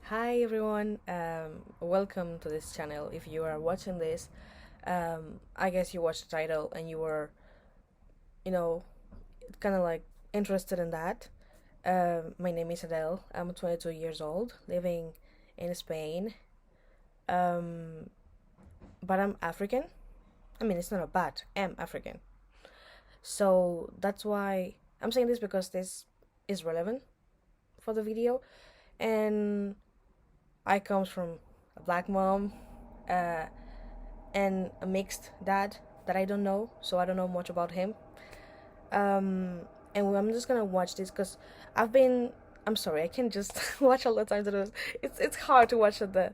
Hi everyone, welcome to this channel. If you are watching this, I guess you watched the title and you were, you know, kind of like interested in that. My name is Adele. I'm 22 years old, living in Spain, um, but I'm African. I mean, it's not a but, I'm African. So that's why I'm saying this because this is relevant for the video. And I comes from a black mom, uh, and a mixed dad that I don't know, so I don't know much about him. Um, and I'm just gonna watch this because I've been. I'm sorry, I can't just watch all the time. It's hard to watch the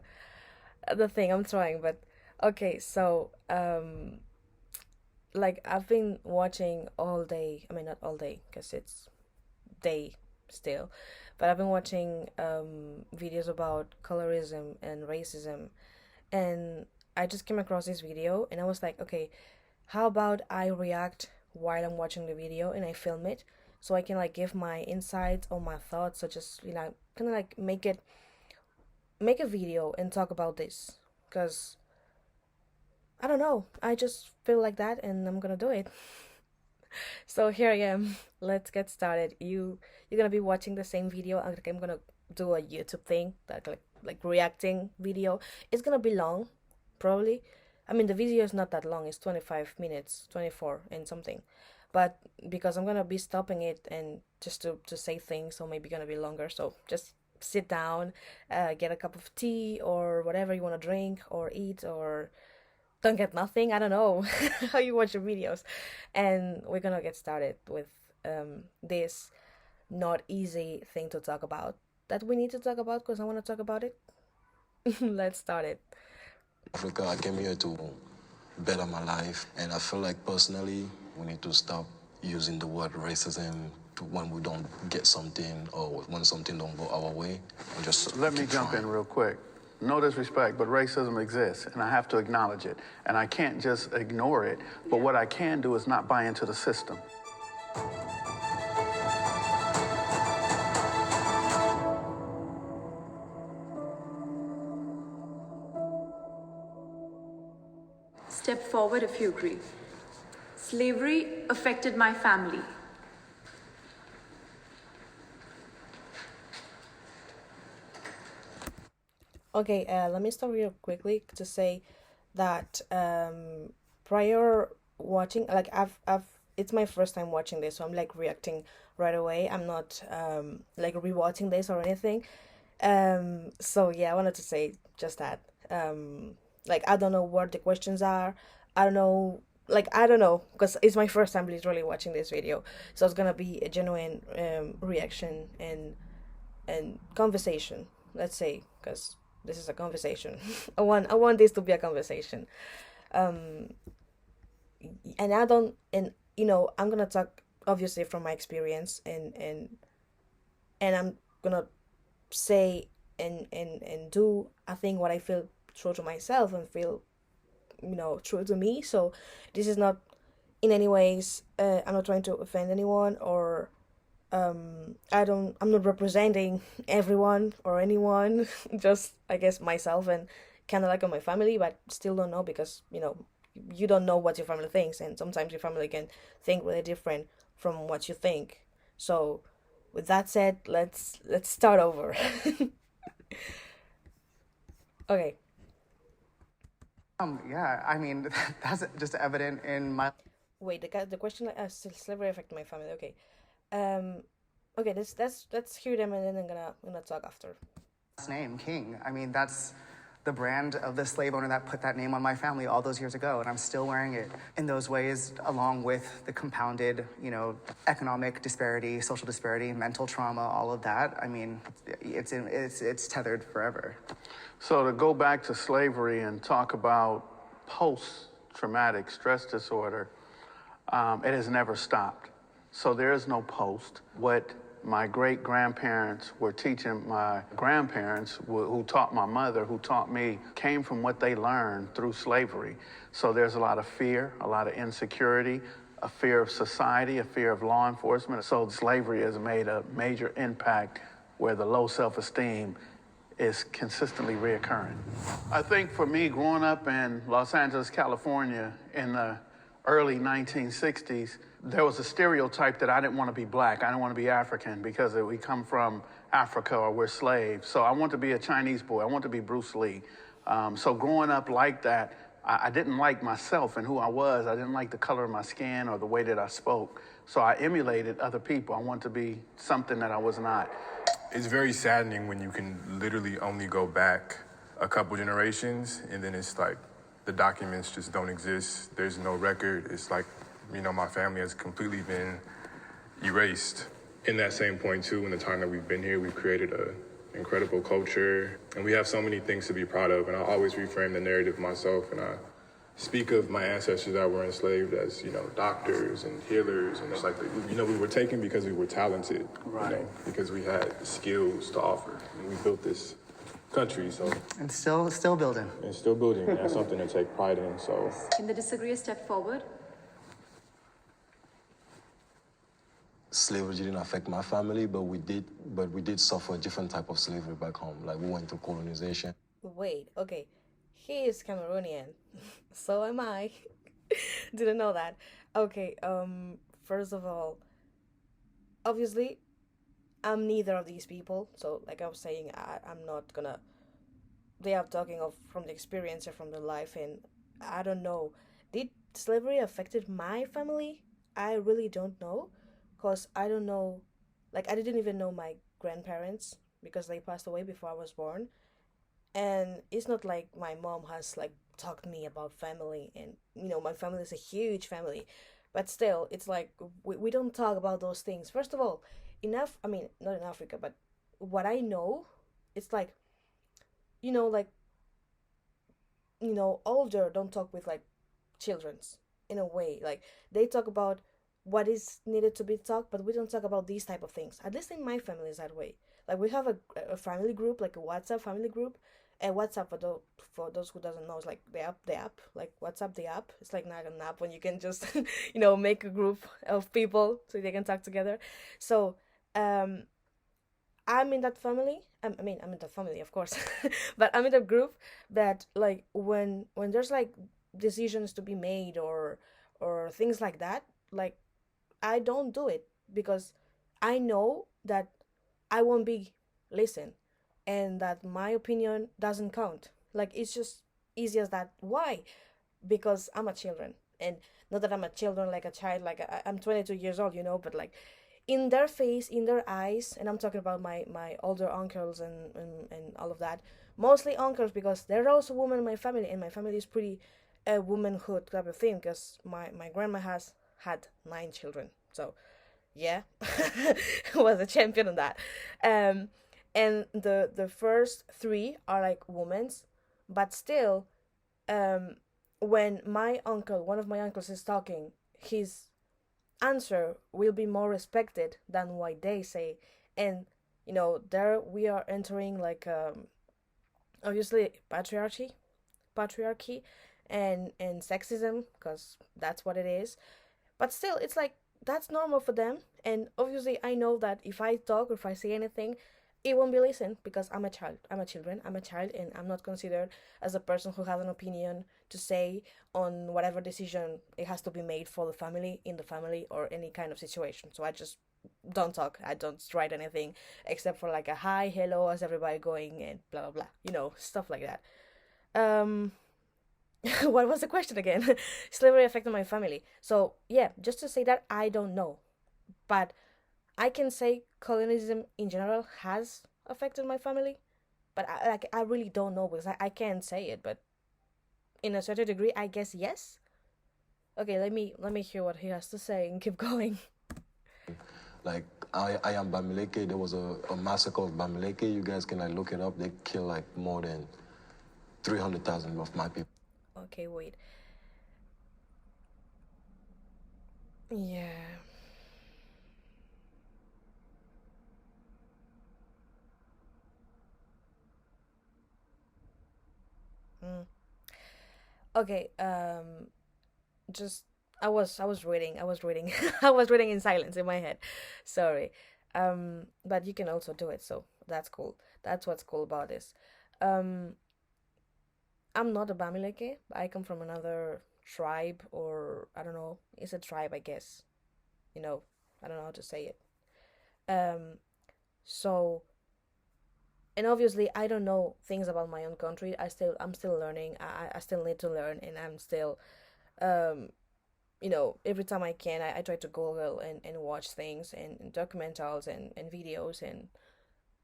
thing. I'm trying, but okay. So like I've been watching all day. I mean, not all day because it's day still, but I've been watching videos about colorism and racism, and I just came across this video and I was like, okay, how about I react while I'm watching the video and I film it so I can like give my insights or my thoughts or just kind of like make a video and talk about this because I don't know, I just feel like that and I'm gonna do it. So here I am. Let's get started. You're gonna be watching the same video. I'm gonna do a YouTube thing like reacting video. It's gonna be long, probably. I mean the video is not that long. It's 25 minutes, 24 and something. But because I'm gonna be stopping it and just to say things, so maybe gonna be longer. So just sit down, get a cup of tea or whatever you wanna drink or eat or don't get nothing. I don't know how you watch your videos. And we're gonna get started with this not easy thing to talk about that we need to talk about because I want to talk about it. Let's start it. Africa, I came here to better my life, and I feel like personally we need to stop using the word racism when we don't get something or when something don't go our way, and just Let me jump in real quick. No disrespect, but racism exists, and I have to acknowledge it. And I can't just ignore it, but what I can do is not buy into the system. Step forward if you agree. Slavery affected my family. Okay, let me start real quickly to say that prior watching, like I've it's my first time watching this, so I'm like reacting right away. I'm not like rewatching this or anything. So yeah, I wanted to say just that. Like I don't know what the questions are. I don't know. Like I don't know because it's my first time literally watching this video, so it's gonna be a genuine reaction and conversation. Let's say because this is a conversation. I want this to be a conversation. Um, and I don't and I'm gonna talk obviously from my experience and I'm gonna say and do I think what I feel true to myself and feel true to me. So this is not in any ways I'm not trying to offend anyone or I'm not representing everyone or anyone, just I guess myself and kind of like on my family, but still don't know because you don't know what your family thinks, and sometimes your family can think really different from what you think. So with that said, let's start over. Okay. Yeah, I mean, that's just evident in my Wait, the question slavery affected my family. Okay. Um okay, let's hear them and then I'm gonna talk after. last name, King. I mean, that's the brand of the slave owner that put that name on my family all those years ago, and I'm still wearing it in those ways, along with the compounded, economic disparity, social disparity, mental trauma, all of that. I mean, it's tethered forever. So to go back to slavery and talk about post-traumatic stress disorder, it has never stopped. So there is no post. What my great-grandparents were teaching my grandparents, who taught my mother, who taught me, came from what they learned through slavery. So there's a lot of fear, a lot of insecurity, a fear of society, a fear of law enforcement. So slavery has made a major impact where the low self-esteem is consistently reoccurring. I think for me, growing up in Los Angeles, California in the early 1960s, there was a stereotype that I didn't want to be black. I didn't want to be African because we come from Africa or we're slaves. So I want to be a Chinese boy. I want to be Bruce Lee. So growing up like that, I didn't like myself and who I was. I didn't like the color of my skin or the way that I spoke. So I emulated other people. I wanted to be something that I was not. It's very saddening when you can literally only go back a couple generations and then it's like the documents just don't exist. There's no record. It's like, you know, my family has completely been erased. In that same point too, in the time that we've been here, we've created an incredible culture and we have so many things to be proud of. And I always reframe the narrative myself and I speak of my ancestors that were enslaved as, you know, doctors and healers. And it's like, you know, we were taken because we were talented, Right. You know, because we had skills to offer. And we built this country, so. And still building. And still building, that's something to take pride in, so. Can the disagree step forward? Slavery didn't affect my family, but we did suffer a different type of slavery back home. Like we went through colonization. Wait, okay. He is Cameroonian. So am I. Didn't know that. Okay, first of all, obviously, I'm neither of these people. So, like I was saying, I'm not gonna. They are talking of from the experience or from the life, and I don't know. Did slavery affected my family? I really don't know, cause I don't know. Like I didn't even know my grandparents because they passed away before I was born, and it's not like my mom has like talked to me about family, and you know my family is a huge family, but still it's like we don't talk about those things. First of all, enough. I mean, not in Africa, but what I know, it's like, you know, like, you know, older don't talk with like children's in a way. Like they talk about what is needed to be talked, but we don't talk about these type of things. At least in my family is that way. Like we have a family group, like a WhatsApp family group, and WhatsApp for those who doesn't know is like the app, like WhatsApp the app. It's like not an app when you can just you know make a group of people so they can talk together. So I'm in that family. I mean, I'm in the family, of course, but I'm in a group that like when there's like decisions to be made or things like that, like I don't do it because I know that I won't be listened and that my opinion doesn't count. Like it's just easy as that. Why? Because I'm a children, and not that I'm a children like a child. Like I'm 22 years old, you know, but like in their face, in their eyes, and I'm talking about my older uncles and all of that. Mostly uncles because there are also women in my family, and my family is pretty womanhood type of thing because my grandma has had 9 children. So yeah, was a champion on that. And the first 3 are like women's, but still, when one of my uncles is talking, his answer will be more respected than what they say. And you know, there we are entering like obviously patriarchy and sexism, because that's what it is. But still, it's like that's normal for them, and obviously I know that if I talk or if I say anything, it won't be listened because I'm a child, and I'm not considered as a person who has an opinion to say on whatever decision it has to be made for the family, in the family, or any kind of situation. So I just don't talk, I don't write anything except for like a hi, hello, how's everybody going, and blah blah blah, you know, stuff like that. What was the question again? Slavery affected my family. So yeah, just to say that I don't know, but I can say colonialism in general has affected my family, but I really don't know because I can't say it. But in a certain degree, I guess yes. Okay, let me hear what he has to say and keep going. Like I am Bamileke. There was a massacre of Bamileke. You guys can like look it up. They killed like more than 300,000 of my people. Okay, wait. Yeah. Okay, just I was reading. I was reading. I was reading in silence in my head. Sorry. But you can also do it, so that's cool. That's what's cool about this. Um, I'm not a Bamileke. I come from another tribe, or I don't know. It's a tribe, I guess. You know, I don't know how to say it. Um, so and obviously I don't know things about my own country. I'm still learning. I still need to learn, and I'm still um every time I can, I try to Google and watch things and documentals and videos. And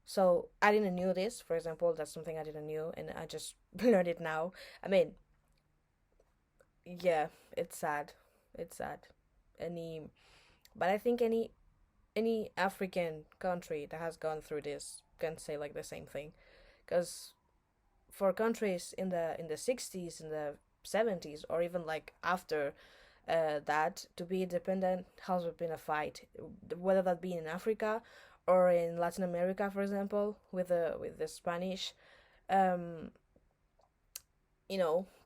so I didn't knew this, for example. That's something I didn't knew, and I just learned it now. I mean, yeah, it's sad. It's sad. Any But I think any African country that has gone through this can say like the same thing, because for countries in the 60s, in the 70s, or even like after that, to be independent has been a fight, whether that be in Africa or in Latin America, for example, with the Spanish um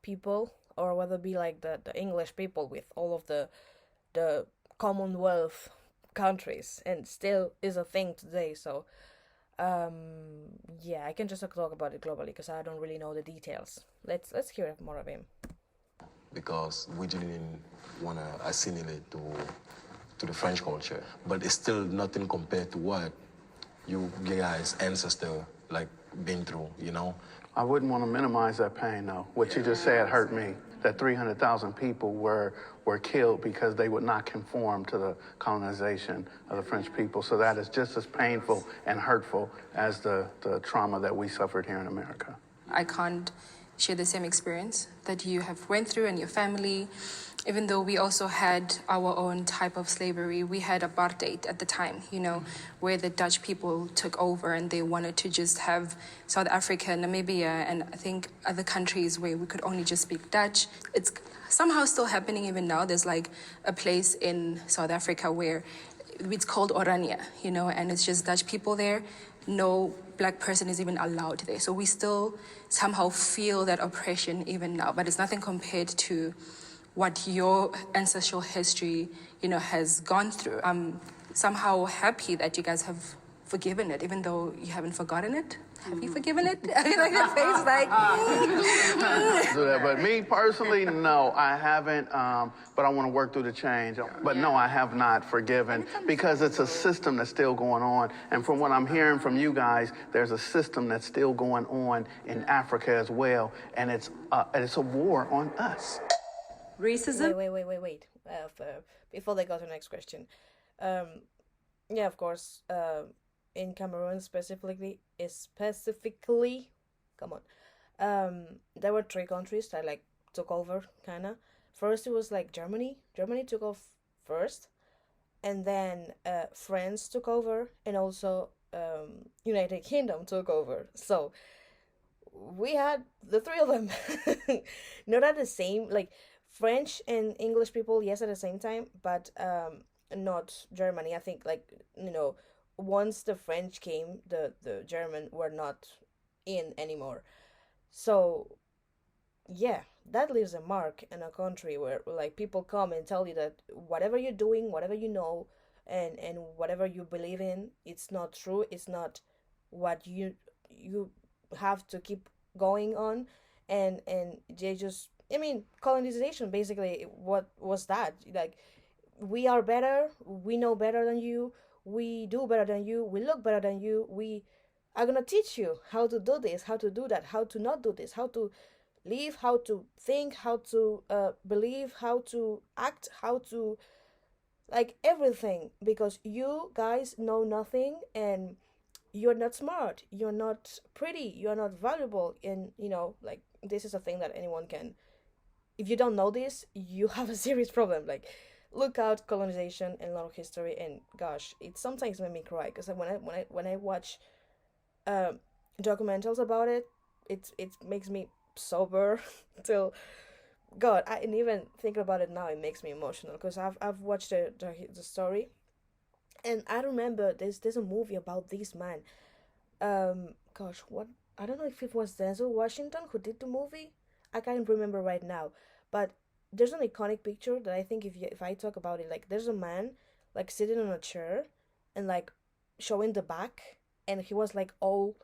people, or whether it be like the English people with all of the Commonwealth countries, and still is a thing today. So yeah, I can just talk about it globally because I don't really know the details. Let's hear more of him. because we didn't want to assimilate to the French culture. But it's still nothing compared to what you guys' ancestor like been through, you know? I wouldn't want to minimize that pain, though. What you just said hurt me. That 300,000 people were killed because they would not conform to the colonization of the French people. So that is just as painful and hurtful as the trauma that we suffered here in America. I can't share the same experience that you have went through and your family. Even though we also had our own type of slavery, we had apartheid at the time, where the Dutch people took over and they wanted to just have South Africa, Namibia, and I think other countries where we could only just speak Dutch. It's somehow still happening even now. There's like a place in South Africa where it's called Orania, and it's just Dutch people there. No black person is even allowed there. So we still somehow feel that oppression even now, but it's nothing compared to what your ancestral history, has gone through. I'm somehow happy that you guys have forgiven it, even though you haven't forgotten it. Have you forgiven it? I mean, like your face, like. Do that. But me personally, no, I haven't. But I want to work through the change. But no, I have not forgiven because it's a system that's still going on. And from what I'm hearing from you guys, there's a system that's still going on in Africa as well, and it's a war on us. Racism. Wait. Before they go to the next question, yeah, of course. In Cameroon specifically, come on. There were three countries that like took over, kinda. First, it was like Germany. Germany took off first, and then France took over, and also United Kingdom took over. So we had the three of them, not at the same, like French and English people, yes, at the same time, but not Germany. I think like once the French came, the German were not in anymore. So yeah, that leaves a mark in a country where like people come and tell you that whatever you're doing, whatever you know, and whatever you believe in, it's not true. It's not what you have to keep going on. And they just, I mean, colonization basically, what was that? Like, we are better, we know better than you, we do better than you, we look better than you, we are gonna teach you how to do this, how to do that, how to not do this, how to live, how to think, how to believe, how to act, how to, like, everything, because you guys know nothing, and you're not smart, you're not pretty, you're not valuable. And like, this is a thing that anyone can, if you don't know this, you have a serious problem. Like, look out colonization and a lot of history, and gosh, it sometimes made me cry, because when I watch documentals about it, it makes me sober till God. And even think about it now, it makes me emotional, because I've watched the story, and I remember there's a movie about this man. Gosh, what, I don't know if it was Denzel Washington who did the movie. I can't remember right now, but there's an iconic picture that I think if I talk about it, like, there's a man like sitting on a chair and like showing the back, and he was like all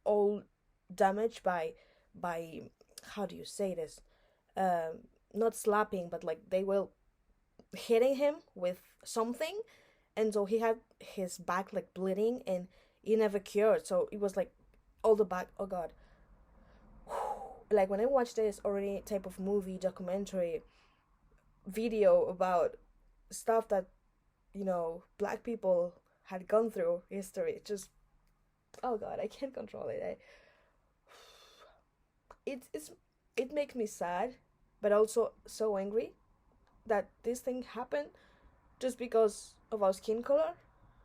all damaged by how do you say this? Not slapping, but like they were hitting him with something, and so he had his back like bleeding, and he never cured. So it was like all the back. Oh God. Like when I watched this already type of movie, documentary, video about stuff that black people had gone through history, just oh God, I can't control it. It makes me sad, but also so angry that this thing happened just because of our skin color.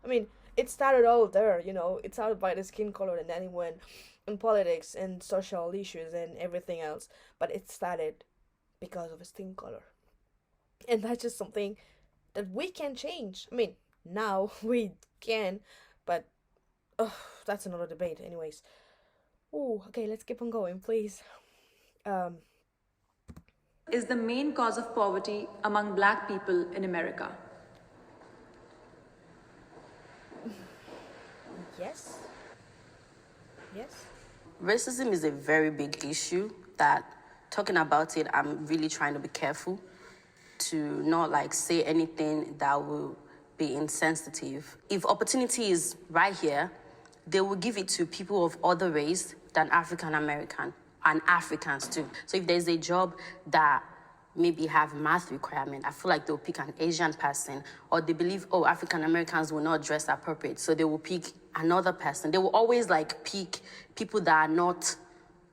I mean, it started all there, it started by the skin color, and then it went in politics and social issues and everything else. But it started because of a skin color. And that's just something that we can change. I mean, now we can, but that's another debate, anyways. Oh, okay, let's keep on going, please. Is the main cause of poverty among black people in America? Yes. Yes. Racism is a very big issue that, talking about it, I'm really trying to be careful to not like say anything that will be insensitive. If opportunity is right here, they will give it to people of other race than African American and Africans too. So if there's a job that maybe have math requirement, I feel like they'll pick an Asian person, or they believe, oh, African Americans will not dress appropriate, so they will pick another person. They will always like pick people that are not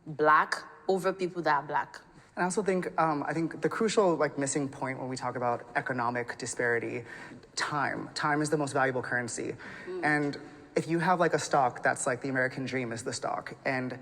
black over people that are black. And I also think, I think the crucial missing point when we talk about economic disparity, time is the most valuable currency. And if you have a stock that's like the American dream is the stock, and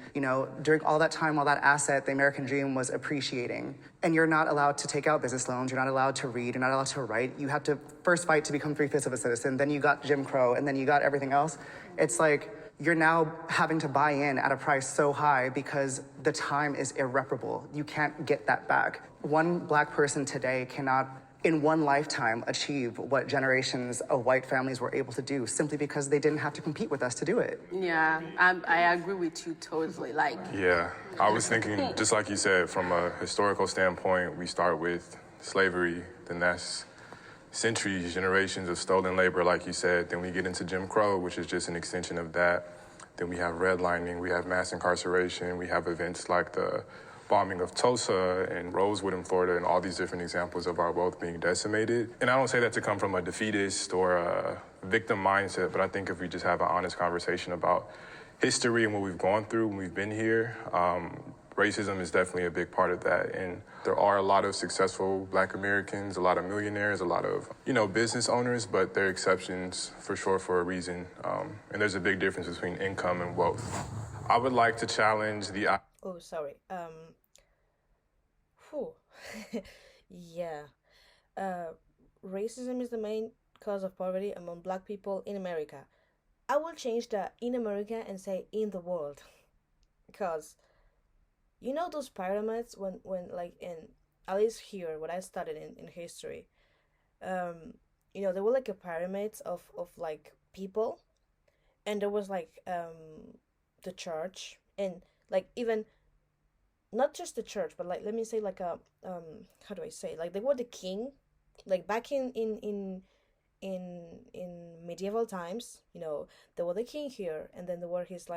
during all that time, all that asset, the American dream was appreciating, and you're not allowed to take out business loans, you're not allowed to read, you're not allowed to write, you have to first fight to become 3/5 of a citizen, then you got Jim Crow, and then you got everything else. It's like you're now having to buy in at a price so high because the time is irreparable. You can't get that back. One black person today cannot, in one lifetime, achieve what generations of white families were able to do simply because they didn't have to compete with us to do it. Yeah, I agree with you totally. Yeah, I was thinking, just like you said, from a historical standpoint, we start with slavery, then that's centuries, generations of stolen labor, like you said. Then we get into Jim Crow, which is just an extension of that. Then we have redlining, we have mass incarceration, we have events like the bombing of Tulsa and Rosewood in Florida, and all these different examples of our wealth being decimated. And I don't say that to come from a defeatist or a victim mindset, but I think if we just have an honest conversation about history and what we've gone through when we've been here, racism is definitely a big part of that. And there are a lot of successful black Americans, a lot of millionaires, a lot of, business owners, but they're exceptions for sure for a reason. And there's a big difference between income and wealth. I would like to challenge the... Oh, sorry. Yeah. Racism is the main cause of poverty among black people in America. I will change the in America and say in the world. Because those pyramids when like in at least here what I studied in history, there were like a pyramids of like people, and there was like the church, and like even not just the church, but like let me say like a how do I say, like they were the king, like back in medieval times, there was the king here, and then there were his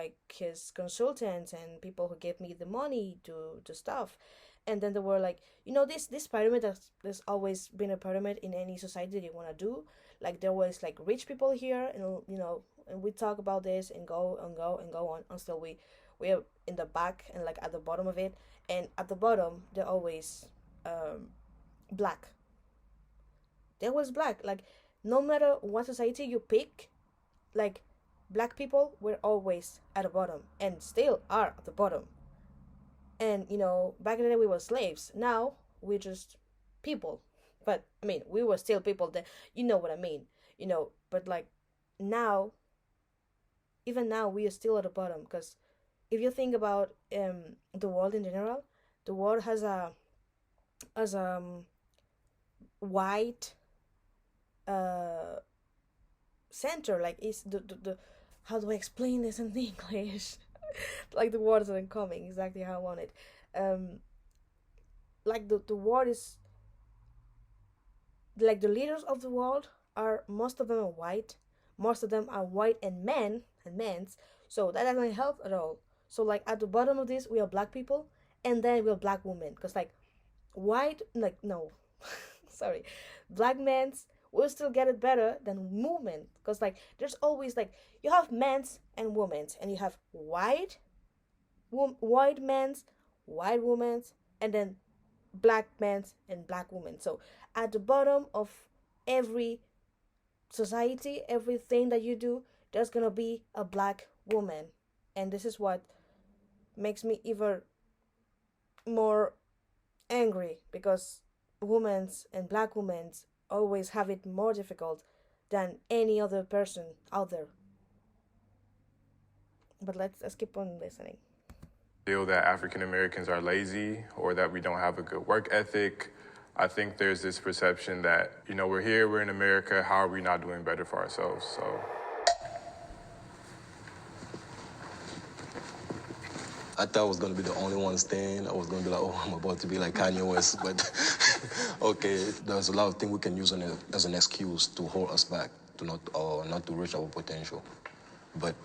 consultants and people who gave me the money to stuff. And then there were like, this pyramid, there's always been a pyramid in any society that you want to do. Like there was like rich people here, and and we talk about this and go on until we are in the back and like at the bottom of it. And at the bottom they're always black. They're always black. Like no matter what society you pick, like black people were always at the bottom and still are at the bottom. And back in the day we were slaves. Now we're just people. But I mean, we were still people. That what I mean. But like now, even now we are still at the bottom, because if you think about the world in general, the world has a white center, like is the how do I explain this in English? Like the words aren't coming exactly how I want it. Like the word is like the leaders of the world are, most of them are white, most of them are white and men's, so that doesn't help at all. So like at the bottom of this we are black people, and then we're black women, because like white, like no, sorry, black men's will still get it better than movement, because like there's always like you have men's and women's, and you have white men's, white women's, and then black men's and black women. So at the bottom of every society, everything that you do, there's gonna be a black woman. And this is what makes me even more angry, because women's and black women's always have it more difficult than any other person out there. But let's keep on listening. Feel that African Americans are lazy or that we don't have a good work ethic. I think there's this perception that, we're here, we're in America, how are we not doing better for ourselves? So I thought I was going to be the only one staying. I was going to be like, oh, I'm about to be like Kanye West. But, okay, there's a lot of things we can use as an excuse to hold us back, to not to reach our potential. But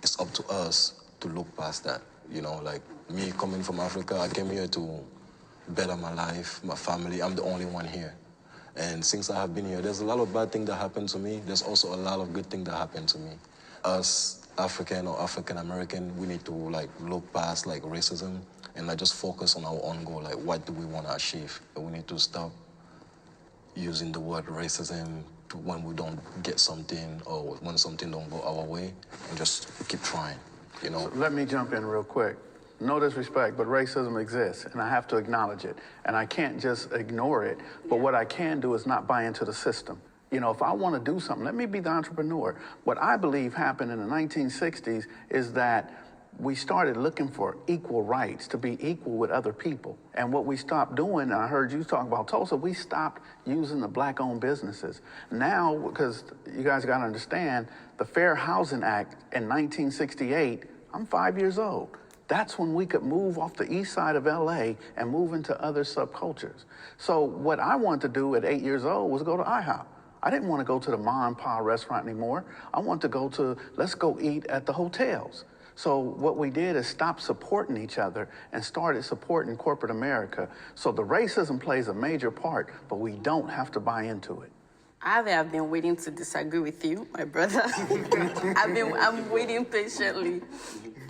it's up to us to look past that. Like me coming from Africa, I came here to better my life, my family. I'm the only one here. And since I have been here, there's a lot of bad things that happen to me. There's also a lot of good things that happen to me. Us African or African American, we need to like look past like racism and like just focus on our own goal. Like, what do we want to achieve? And we need to stop using the word racism when we don't get something or when something don't go our way, and just keep trying. Let me jump in real quick. No disrespect, but racism exists, and I have to acknowledge it. And I can't just ignore it, but what I can do is not buy into the system. If I want to do something, let me be the entrepreneur. What I believe happened in the 1960s is that we started looking for equal rights, to be equal with other people. And what we stopped doing, and I heard you talk about Tulsa, we stopped using the black-owned businesses. Now, because you guys got to understand, the Fair Housing Act in 1968, I'm 5 years old. That's when we could move off the east side of LA and move into other subcultures. So what I wanted to do at 8 years old was go to IHOP. I didn't want to go to the ma and pa restaurant anymore. I wanted to go to, let's go eat at the hotels. So what we did is stop supporting each other and started supporting corporate America. So the racism plays a major part, but we don't have to buy into it. I've been waiting to disagree with you, my brother. I'm waiting patiently.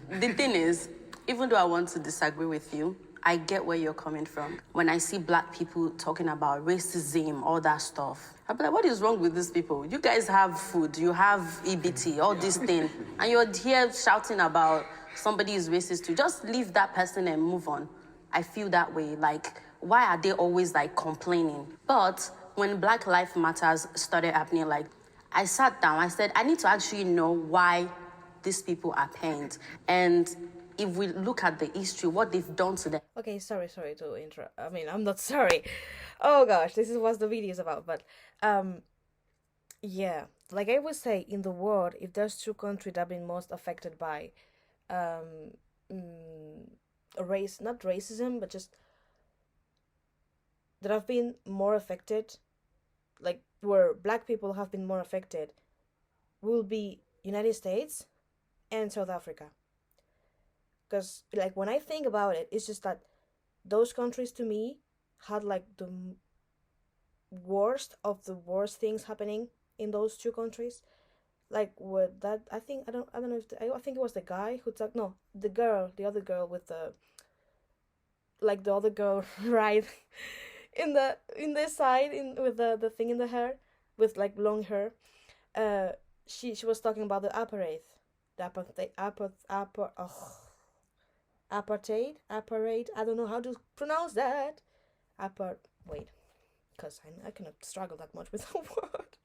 The thing is, even though I want to disagree with you, I get where you're coming from. When I see black people talking about racism, all that stuff, I'm like, what is wrong with these people? You guys have food, you have EBT, all this thing, and you're here shouting about somebody is racist too. Just leave that person and move on. I feel that way. Like, why are they always like complaining? But when Black Lives Matters started happening, like, I sat down, I said, I need to actually know why these people are pained. And if we look at the history, what they've done to them. Okay, sorry to interrupt. I mean, I'm not sorry. Oh gosh, this is what the video is about. But yeah, like I would say, in the world, if there's two countries that have been most affected by race, not racism, but just that have been more affected, like where black people have been more affected, will be United States and South Africa. Because like when I think about it, it's just that those countries to me had like the worst of the worst things happening in those two countries. Like with that, I think I don't know if I think it was the guy who took, no, the other girl with the, like the other girl right in the side with the thing in the hair with like long hair. She was talking about the apartheid, apartheid. I don't know how to pronounce that. Wait, because I cannot struggle that much with the word.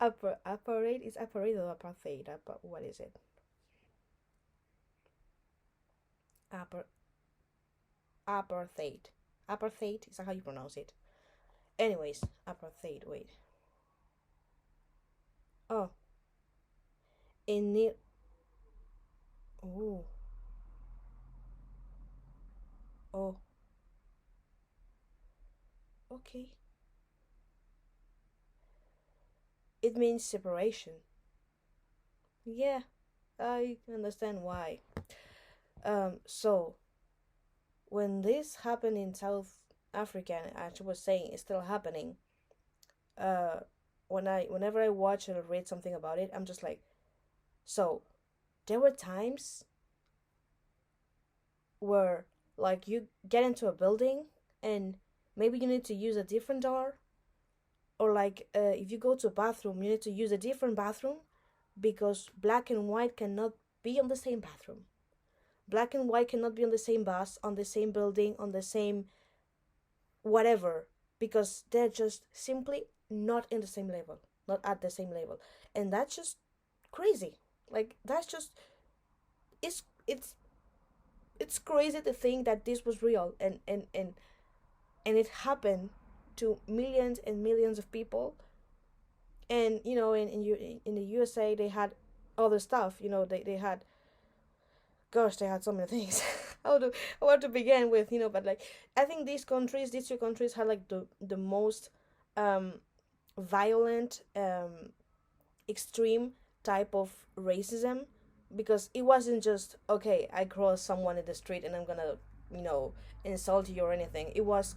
Apartheid is apartheid or apartheid? What is it? Apartheid. Apartheid, is that how you pronounce it? Anyways, apartheid, wait. Oh. in it. Oh, oh, okay. It means separation. Yeah, I understand why. So when this happened in South Africa, and as I was saying, it's still happening. Uh, whenever I watch or read something about it, I'm just like, so there were times where like you get into a building and maybe you need to use a different door, or like if you go to a bathroom, you need to use a different bathroom because black and white cannot be on the same bathroom. Black and white cannot be on the same bus, on the same building, on the same whatever, because they're just simply not in the same level, not at the same level. And that's just crazy. Like that's just it's it's it's crazy to think that this was real, and it happened to millions and millions of people. And in the USA they had other stuff. They had, gosh, they had so many things. How to begin with, but like I think these two countries had like the most um violent, extreme type of racism, because it wasn't just, okay, I cross someone in the street and I'm gonna you know insult you or anything. It was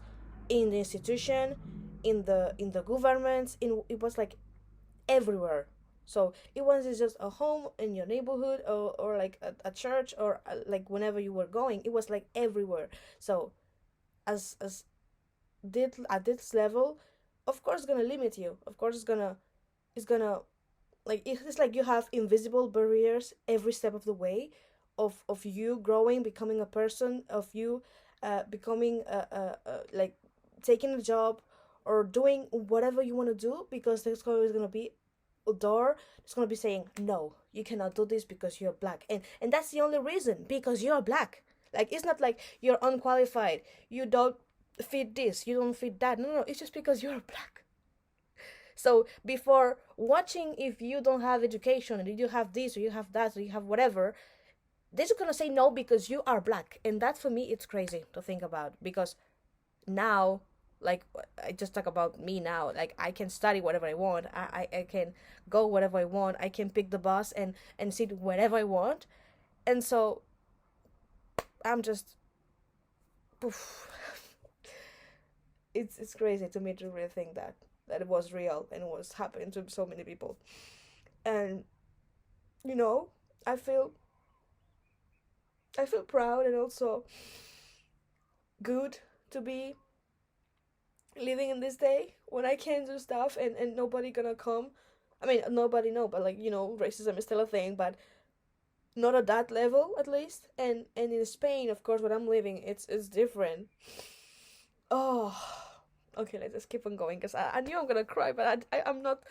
in the institution, in the government, it was like everywhere. So it wasn't just a home in your neighborhood, or like a church, or like whenever you were going, it was like everywhere. So as did at this level, of course it's gonna limit you. Of course it's gonna like it's like you have invisible barriers every step of the way of you growing, becoming a person, of you becoming like taking a job or doing whatever you want to do, because there's always going to be a door that's going to be saying, no, you cannot do this because you're black. And that's the only reason, because you're black. Like it's not like you're unqualified, you don't fit this, you don't fit that. No, no, it's just because you're black. So before watching, if you don't have education, and you have this or you have that or you have whatever, they're just gonna say no because you are black. And that for me it's crazy to think about, because now, like, I just talk about me now, like I can study whatever I want, I can go whatever I want, I can pick the bus and sit wherever I want. And so I'm just poof. It's crazy to me to really think that it was real and it was happening to so many people. And you know i feel I feel proud and also good to be living in this day when I can do stuff, and nobody gonna come. I mean, nobody, no, but like, racism is still a thing, but not at that level, at least. And in Spain, of course, where I'm living, it's different. Oh, okay, let's just keep on going, because I knew I'm gonna cry, but I'm not.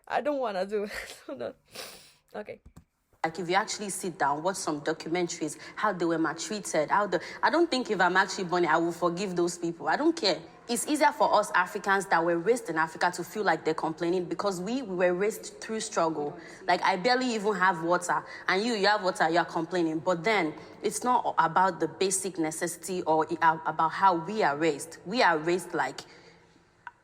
I don't wanna do it. I'm not. Okay. Like if you actually sit down, watch some documentaries, how they were maltreated, I don't think if I'm actually born, I will forgive those people. I don't care. It's easier for us Africans that were raised in Africa to feel like they're complaining, because we were raised through struggle. Like I barely even have water, and you have water, you're complaining. But then it's not about the basic necessity or about how we are raised. We are raised like,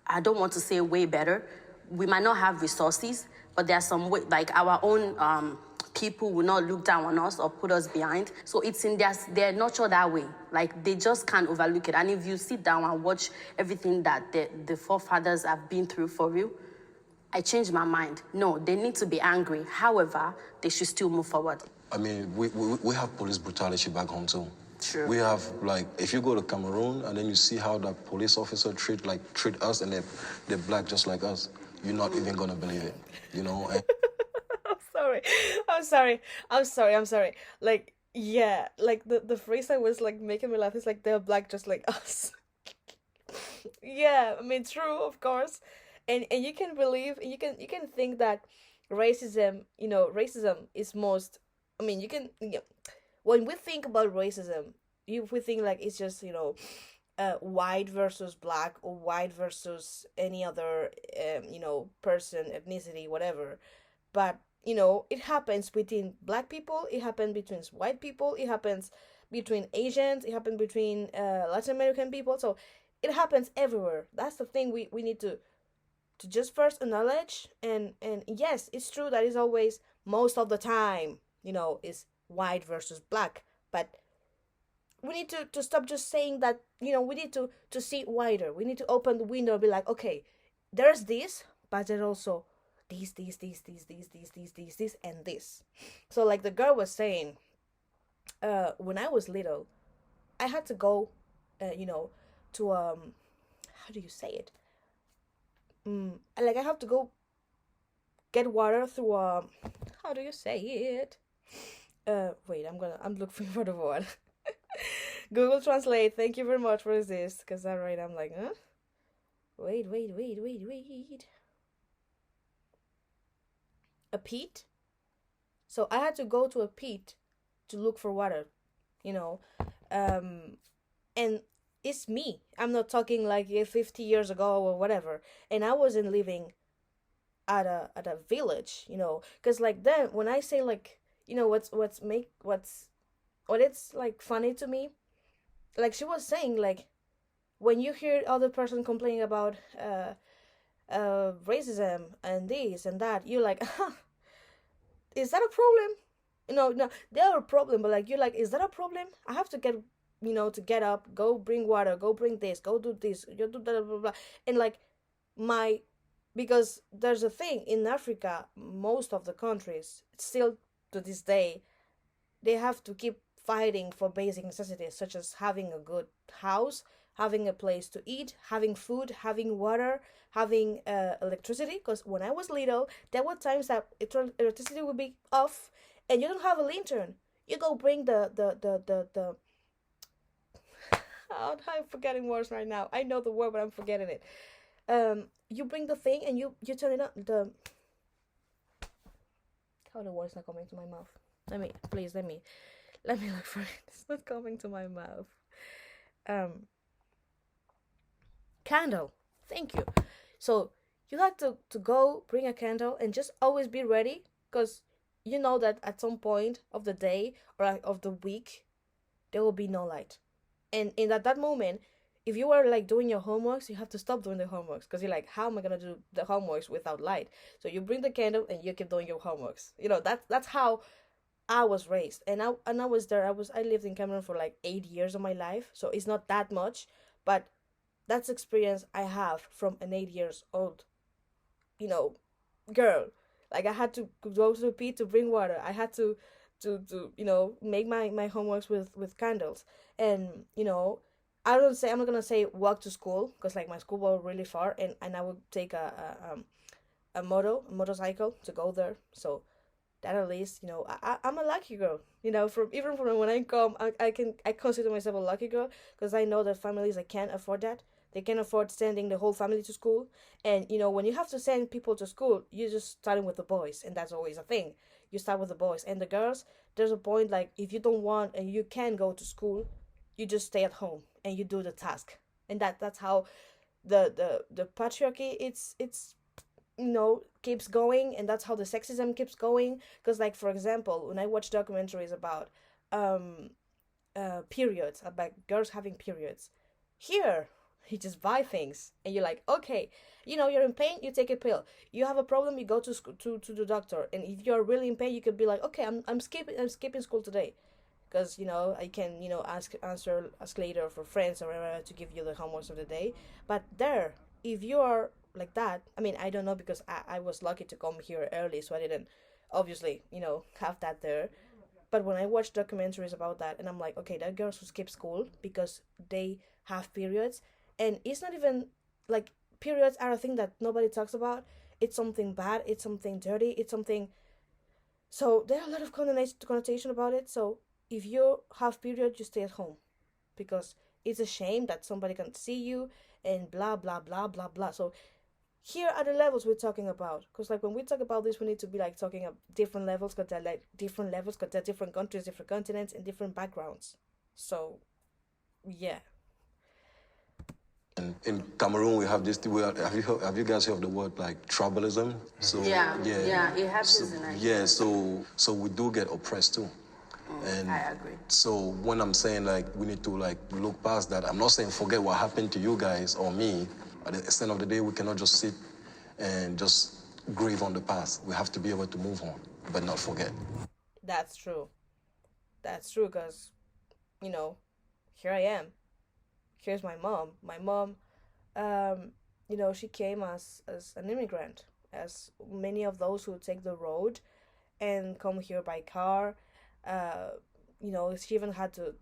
I don't want to say way better. We might not have resources, but there are some way, like our own people will not look down on us or put us behind. So it's in their nurture that way. Like they just can't overlook it. And if you sit down and watch everything that the forefathers have been through for real, I changed my mind. No, they need to be angry. However, they should still move forward. I mean, we have police brutality back home too. True. We have, like, if you go to Cameroon and then you see how that police officer treat us, and they're black just like us, you're not even gonna believe it, And I'm sorry. Like, yeah, like the phrase that was like making me laugh is like, they're black just like us. Yeah, I mean, true, of course. And you can believe, you can think that racism is most, I mean, when we think about racism, we think like it's just, white versus black, or white versus any other person, ethnicity, whatever. But you know, it happens between black people, it happens between white people, it happens between Asians, it happens between Latin American people. So it happens everywhere. That's the thing we need to just first acknowledge. And yes, it's true that it's always, most of the time, you know, is white versus black. But we need to stop just saying that, you know, we need to see wider. We need to open the window and be like, okay, there's this, but there's also this, and this. So like the girl was saying, when I was little, I had to go, you know, to how do you say it? Like I have to go get water through how do you say it? Wait, I'm looking for the word. Google Translate. Thank you very much for this, because I'm like, huh? Wait. A pit. So I had to go to a pit to look for water, you know, and it's me. I'm not talking like 50 years ago or whatever. And I wasn't living at a village, you know, because like then when I say like, you know, what it's like funny to me, like she was saying, like when you hear other person complaining about racism and this and that, you're like, is that a problem? No, they're a problem, but like you're like, is that a problem? I have to get, you know, to get up, go bring water, go bring this, go do this, you do that, blah, blah, blah. And like because there's a thing in Africa, most of the countries still to this day, they have to keep fighting for basic necessities such as having a good house, having a place to eat, having food, having water, having electricity. Because when I was little, there were times that electricity would be off and you don't have a lantern. You go bring the oh, I'm forgetting words right now. I know the word, but I'm forgetting it. You bring the thing and you turn it on. How the word's not coming to my mouth. Let me look for it. It's not coming to my mouth. Candle. Thank you. So you have to go bring a candle and just always be ready, because you know that at some point of the day or of the week there will be no light. And in that moment, if you are like doing your homeworks, you have to stop doing the homeworks, because you're like, how am I gonna do the homeworks without light? So you bring the candle and you keep doing your homeworks. You know, that's how I was raised. And I was there. I lived in Cameroon for like 8 years of my life, so it's not that much, but that's experience I have from an 8 years old, you know, girl. Like I had to go to the pit to bring water. I had to you know, make my homeworks with candles. And you know, I'm not gonna say walk to school, because like my school was really far, and I would take a motorcycle to go there. So that at least, you know, I'm a lucky girl, you know, from when I come, I consider myself a lucky girl, because I know that families that can't afford that, they can't afford sending the whole family to school. And you know, when you have to send people to school, you're just starting with the boys, and that's always a thing. You start with the boys, and the girls, there's a point like if you don't want and you can go to school, you just stay at home and you do the task. And that's how the patriarchy, it's you know, keeps going. And that's how the sexism keeps going. Because like for example, when I watch documentaries about periods, about girls having periods, here you just buy things and you're like, okay, you know, you're in pain, you take a pill. You have a problem, you go to school, to the doctor. And if you're really in pain, you could be like, okay, I'm skipping school today, because you know, I can, you know, ask later for friends or whatever to give you the homework of the day. But there, if you are like that, I mean, I don't know, because I was lucky to come here early, so I didn't obviously, you know, have that there. But when I watch documentaries about that, and I'm like, okay, that girls who skip school because they have periods. And it's not even like, periods are a thing that nobody talks about. It's something bad, it's something dirty, it's something. So there are a lot of connotation about it. So if you have period, you stay at home, because it's a shame that somebody can see you and blah blah blah blah blah. So here are the levels we're talking about, because like when we talk about this, we need to be like talking of different levels, because they're like different levels, because they're different countries, different continents, and different backgrounds. So yeah. And in Cameroon, we have this. Have you guys heard of the word like tribalism? So Yeah, it happens so, in Nigeria. yeah, so we do get oppressed too. And I agree. so when I'm saying like we need to like look past that, I'm not saying forget what happened to you guys or me. At the end of the day, we cannot just sit and just grieve on the past. We have to be able to move on, but not forget. That's true. That's true, because, you know, here I am. Here's my mom. My mom, she came as an immigrant, as many of those who take the road and come here by car. She even had to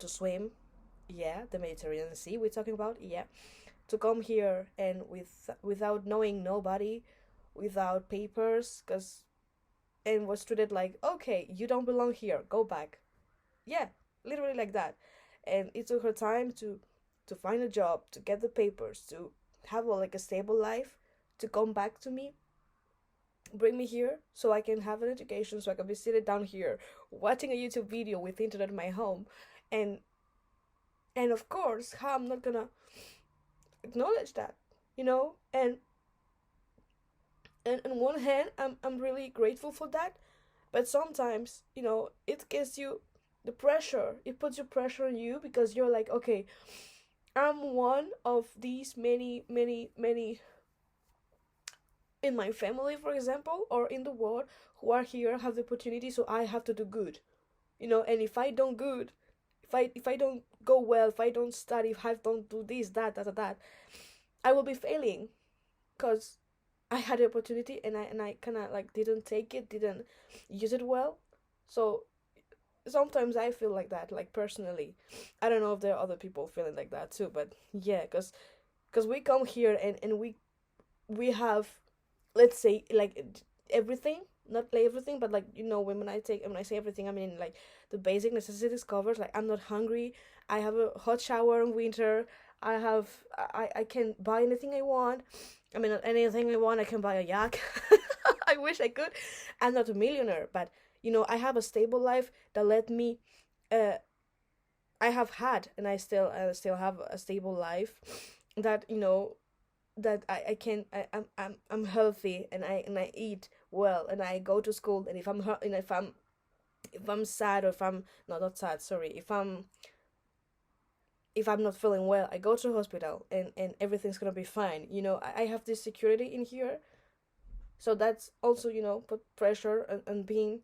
swim. Yeah, the Mediterranean Sea we're talking about. Yeah, to come here and without knowing nobody, without papers, and was treated like, okay, you don't belong here, go back. Yeah, literally like that. And it took her time to find a job, to get the papers, to have a stable life, to come back to me, bring me here so I can have an education, so I can be seated down here watching a YouTube video with internet in my home. And of course, how I'm not gonna acknowledge that, and on one hand, I'm really grateful for that, but sometimes, it gives you the pressure. It puts your pressure on you, because you're like, okay, I'm one of these many, many, many in my family, for example, or in the world, who are here, have the opportunity, so I have to do good, and if I don't good, if I don't go well, if I don't study, if I don't do this, that, I will be failing, because I had the opportunity and I kind of like didn't take it, didn't use it well. So sometimes I feel like that, like personally. I don't know if there are other people feeling like that too, but yeah, because we come here and we have, let's say, like everything, not like everything, but like, when I say everything, I mean like the basic necessities covered. Like, I'm not hungry, I have a hot shower in winter, I can buy anything I want. I mean, not anything I want, I can buy a yacht. I wish I could. I'm not a millionaire, but I have a stable life that let me I have had, and I still have a stable life that, that I can, I'm healthy, and I eat well, and I go to school, and if I'm sad, or if I'm not sad, sorry, if I'm not feeling well, I go to the hospital, and everything's gonna be fine. I have this security in here, so that's also, put pressure on being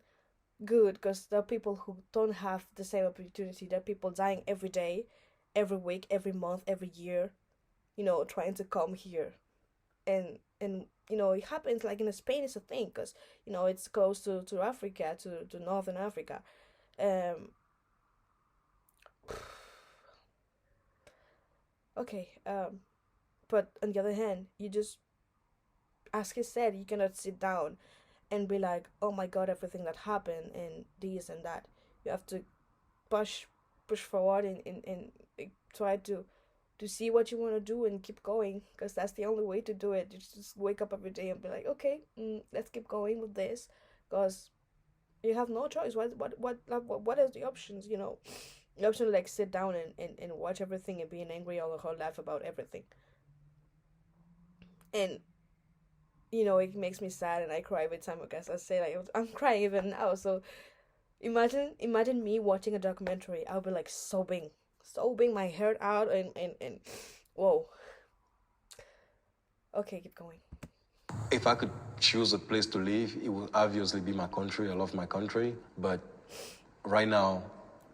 good, because there are people who don't have the same opportunity. There are people dying every day, every week, every month, every year, trying to come here, and it happens like in Spain. It's a thing, because it's close to Africa, to northern Africa. Okay, but on the other hand, you just, as he said, you cannot sit down and be like, oh my god, everything that happened and this and that. You have to push forward, and try to see what you want to do and keep going, because that's the only way to do it. You just wake up every day and be like, okay, let's keep going with this, because you have no choice. What is the options? The option to like sit down and watch everything and being angry all the whole life about everything. And it makes me sad, and I cry every time, because I say, like, I'm crying even now. So imagine me watching a documentary. I'll be like sobbing my heart out, and whoa. Okay, keep going. If I could choose a place to live, it would obviously be my country. I love my country, but right now,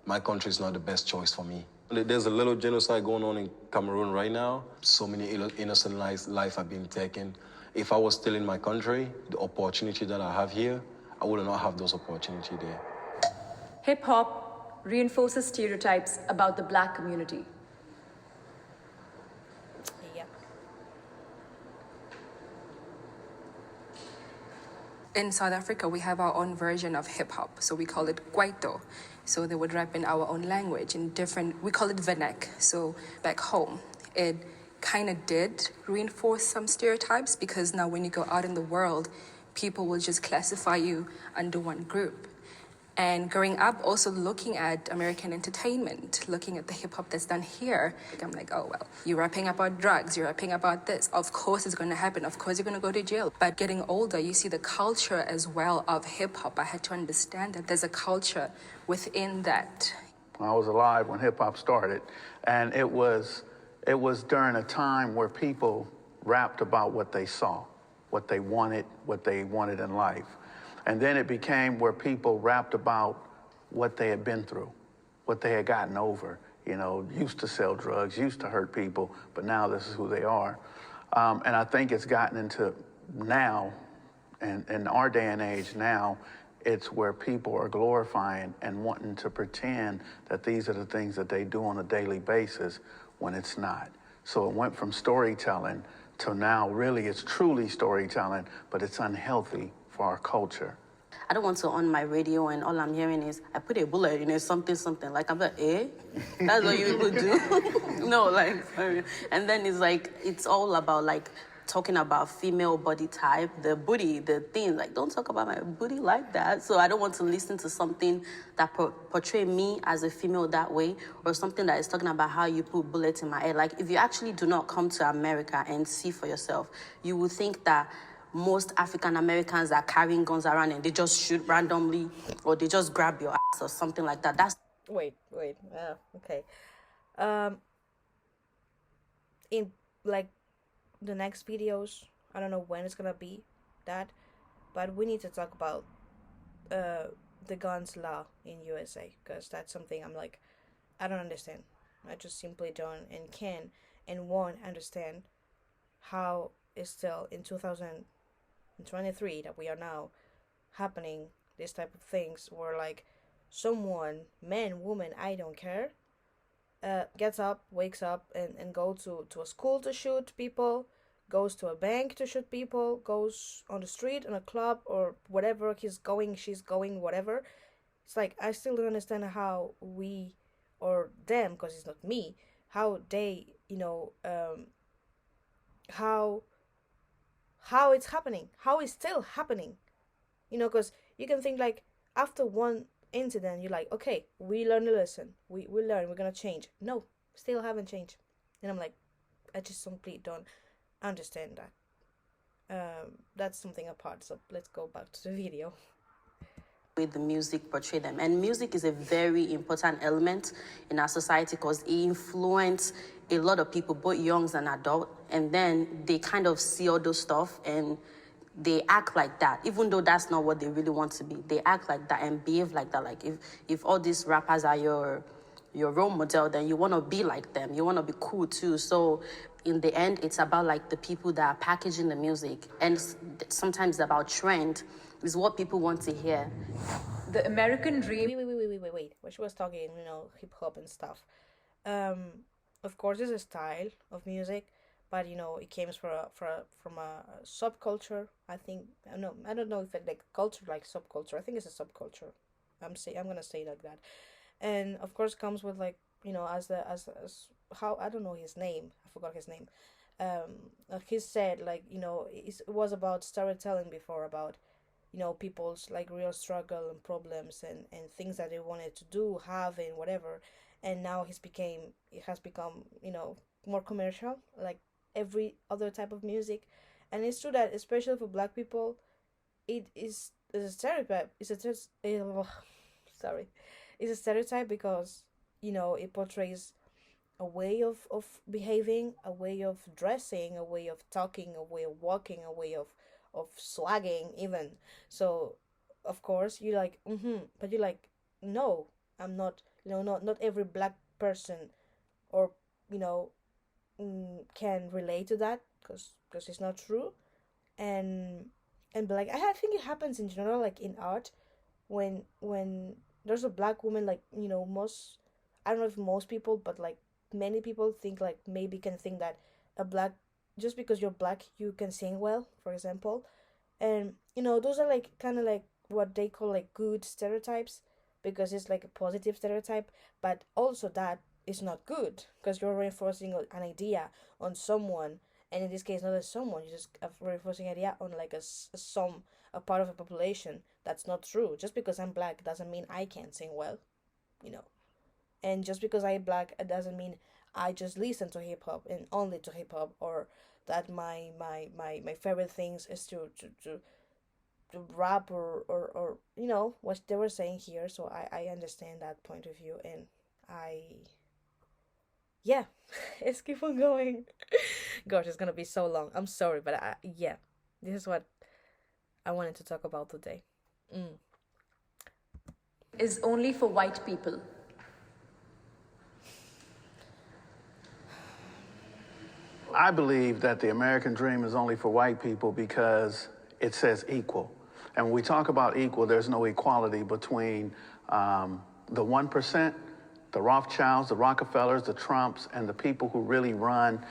my country is not the best choice for me. There's a little genocide going on in Cameroon right now. So many innocent lives have been taken. If I was still in my country, the opportunity that I have here, I would not have those opportunities there. Hip hop reinforces stereotypes about the Black community. Yeah. In South Africa, we have our own version of hip hop, so we call it kwaito. So they would rap in our own language, we call it vernac. So back home, it kind of did reinforce some stereotypes, because now when you go out in the world, people will just classify you under one group. And growing up, also looking at American entertainment, looking at the hip hop that's done here, I'm like, oh, well, you're rapping about drugs, you're rapping about this. Of course it's going to happen. Of course you're going to go to jail. But getting older, you see the culture as well of hip hop. I had to understand that there's a culture within that. I was alive when hip hop started, and it was during a time where people rapped about what they saw, what they wanted in life. And then it became where people rapped about what they had been through, what they had gotten over, used to sell drugs, used to hurt people, but now this is who they are. And I think it's gotten into now, and in our day and age now, it's where people are glorifying and wanting to pretend that these are the things that they do on a daily basis when it's not. So it went from storytelling to now really it's truly storytelling, but it's unhealthy for our culture. I don't want to on my radio and all I'm hearing is, I put a bullet in it, something. Like, I'm like, eh? That's what you would do? No, like, and then it's like, it's all about like, talking about female body type, the booty, the thing, like, don't talk about my booty like that. So I don't want to listen to something that portray me as a female that way, or something that is talking about how you put bullets in my head. Like, if you actually do not come to America and see for yourself, you will think that most African Americans are carrying guns around and they just shoot randomly, or they just grab your ass or something like that. That's Wait. Okay. In like the next videos, I don't know when it's gonna be that, but we need to talk about the guns law in USA, because that's something I'm like, I don't understand. I just simply don't and can and won't understand how it's still in 2023 that we are now happening this type of things where like someone, man, woman, I don't care, gets up, wakes up and go to a school to shoot people, goes to a bank to shoot people, goes on the street, in a club, or whatever he's going, she's going, whatever. It's like, I still don't understand how we, or them, because it's not me, how they, how it's happening, how it's still happening. Because you can think like, after one incident, you're like, okay, we learned a lesson, we learn, we're gonna change. No, still haven't changed. And I'm like, I just simply don't understand that. That's something apart, so let's go back to the video. With the music portray them, and music is a very important element in our society because it influences a lot of people, both young and adult, and then they kind of see all those stuff and they act like that, even though that's not what they really want to be. They act like that and behave like that. Like, if all these rappers are your role model, then you want to be like them, you want to be cool too. So in the end, it's about like the people that are packaging the music, and sometimes about trend is what people want to hear. The American dream. Wait. When she was talking, hip hop and stuff. Of course, it's a style of music, but it came from a subculture. I think I don't know if it's like culture, like subculture. I think it's a subculture. I'm gonna say like that, and of course comes with like as how, I don't know his name. I forgot his name. He said like it was about storytelling before, about people's like real struggle and problems and things that they wanted to do, have, and whatever. And now it has become more commercial, like every other type of music. And it's true that especially for Black people, it is a stereotype. Sorry, it's a stereotype because it portrays a way of behaving, a way of dressing, a way of talking, a way of walking, a way of swagging even. So of course you're like, but you're like, no, I'm not, not every Black person or can relate to that, because it's not true. And like, I think it happens in general, like in art, when there's a Black woman, like most, I don't know if most people, but like many people think, like maybe can think that a Black, just because you're Black you can sing well, for example. And those are like kind of like what they call like good stereotypes, because it's like a positive stereotype, but also that is not good, because you're reinforcing an idea on someone, and in this case not as someone, you just reinforcing idea on like a part of a population That's not true. Just because I'm black doesn't mean I can't sing well, you know. And just because I'm black, it doesn't mean I just listen to hip hop and only to hip hop, or that my favorite things is to rap, or you know what they were saying here. So I understand that point of view, and I yeah, let's keep on going. Gosh, it's gonna be so long. I'm sorry, but yeah, this is what I wanted to talk about today. Is only for white people. I believe that the American dream is only for white people because it says equal. And when we talk about equal, there's no equality between the 1%, the Rothschilds, the Rockefellers, the Trumps, and the people who really run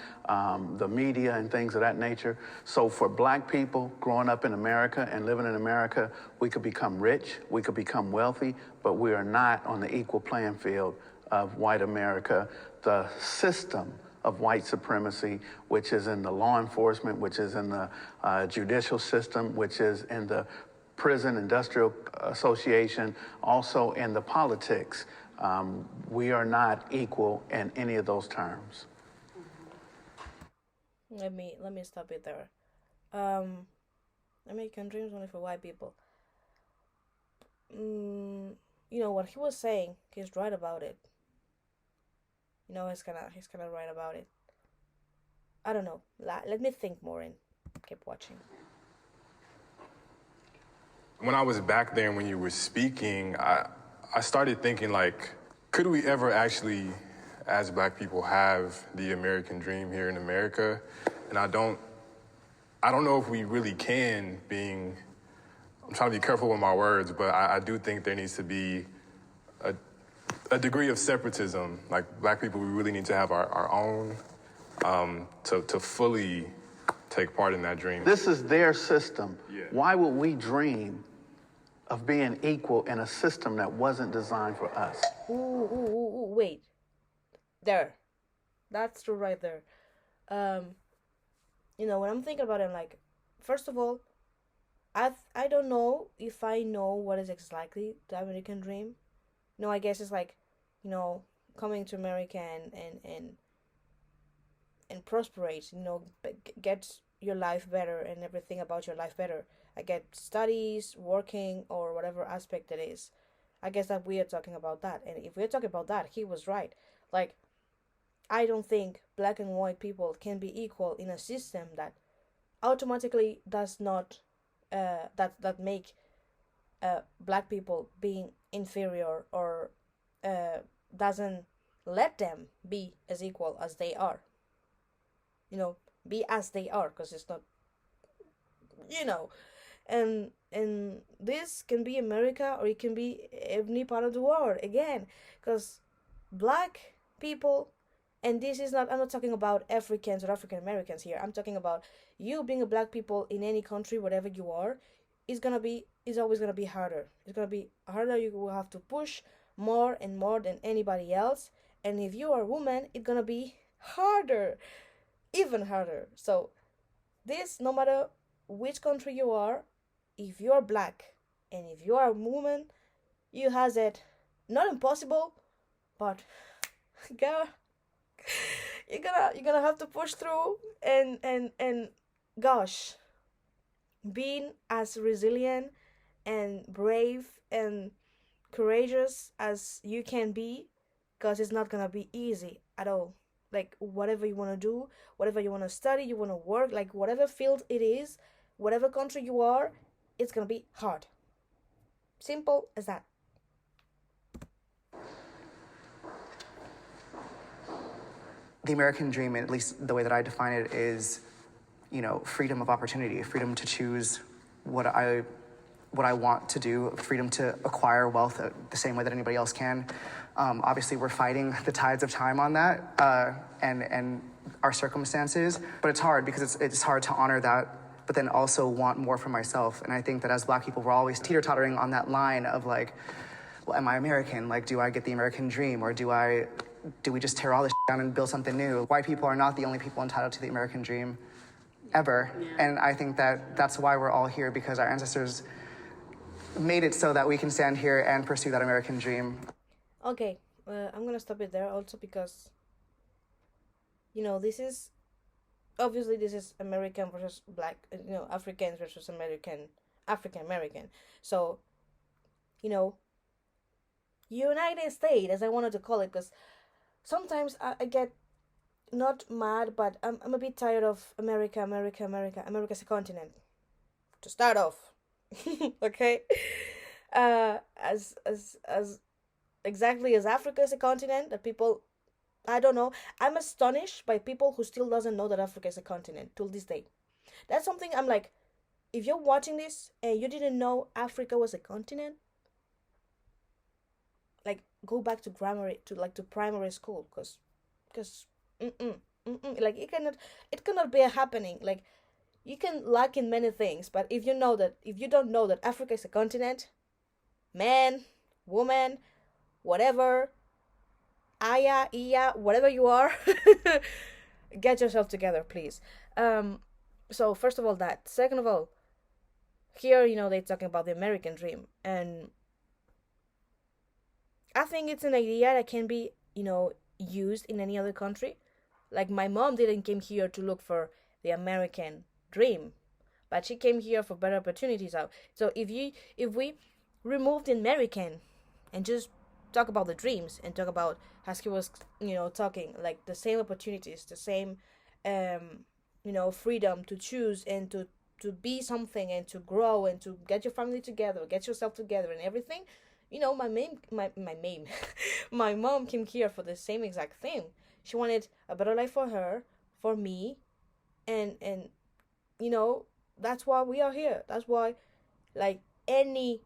the media and things of that nature. So for black people growing up in America and living in America, we could become rich, we could become wealthy, but we are not on the equal playing field of white America. The system of white supremacy, which is in the law enforcement, which is in the judicial system, which is in the prison industrial association, also in the politics. We are not equal in any of those terms. Let me stop it there. American dreams only for white people. You know what he was saying, he's right about it. You know, he's kind of right about it. I don't know. Let me think more and keep watching. When I was back there and when you were speaking, I started thinking, like, could we ever actually, as black people, have the American dream here in America? And I don't know if we really can, I'm trying to be careful with my words, but I do think there needs to be a degree of separatism. Like, black people, we really need to have our own to fully take part in that dream. This is their system. Yeah. Why would we dream of being equal in a system that wasn't designed for us? Ooh, wait. There. That's true right there. You know, when I'm thinking about it, I'm like, first of all, I don't know if I know what is exactly the American dream. No, I guess it's like, you know, coming to America and prosperate, you know, get your life better and everything about your life better. I get studies, working, or whatever aspect it is. I guess that we are talking about that. And if we're talking about that, he was right. Like, I don't think black and white people can be equal in a system that automatically does not that make black people being inferior, or doesn't let them be as equal as they are. You know, be as they are, because it's not, you know, and this can be America, or it can be any part of the world, again, because black people, and this is not, I'm not talking about Africans or African Americans here, I'm talking about you being a black people in any country, whatever you are, it's always gonna be harder. It's gonna be harder. You will have to push more and more than anybody else, and if you are a woman, it's gonna be harder, even harder. So this, no matter which country you are, if you are black and if you are a woman, you has it not impossible, but girl, you're gonna have to push through, and gosh, being as resilient and brave and courageous as you can be, because it's not gonna be easy at all. Like, whatever you want to do, whatever you want to study, you want to work, like whatever field it is, whatever country you are, it's gonna be hard. Simple as that. The American dream, at least the way that I define it, is, you know, freedom of opportunity, freedom to choose what I want to do, freedom to acquire wealth the same way that anybody else can. Obviously, we're fighting the tides of time on that and our circumstances, but it's hard because it's hard to honor that, but then also want more for myself. And I think that as black people, we're always teeter-tottering on that line of like, well, am I American? Like, do I get the American dream, or do we just tear all this down and build something new? White people are not the only people entitled to the American dream ever. Yeah. And I think that that's why we're all here, because our ancestors made it so that we can stand here and pursue that American dream. Okay, I'm gonna stop it there also because, this is, obviously this is American versus black, Africans versus African American. So, United States, as I wanted to call it, because sometimes I get not mad, but I'm a bit tired of America. America's a continent. To start off, okay, as exactly as Africa is a continent that people, I don't know. I'm astonished by people who still doesn't know that Africa is a continent till this day. That's something I'm like, if you're watching this and you didn't know Africa was a continent, like go back to to primary school, because like it cannot be a happening. Like you can lack in many things, but if you don't know that Africa is a continent, man, woman, whatever, Aya, Iya, whatever you are, get yourself together, please. So first of all that. Second of all, here, they're talking about the American dream, and I think it's an idea that can be, used in any other country. Like my mom didn't came here to look for the American dream, but she came here for better opportunities. So if we remove the American and just talk about the dreams and talk about, as he was, talking, like the same opportunities, the same, freedom to choose and to be something and to grow and to get your family together, get yourself together and everything. My mom came here for the same exact thing. She wanted a better life for her, for me, and that's why we are here. That's why, like, any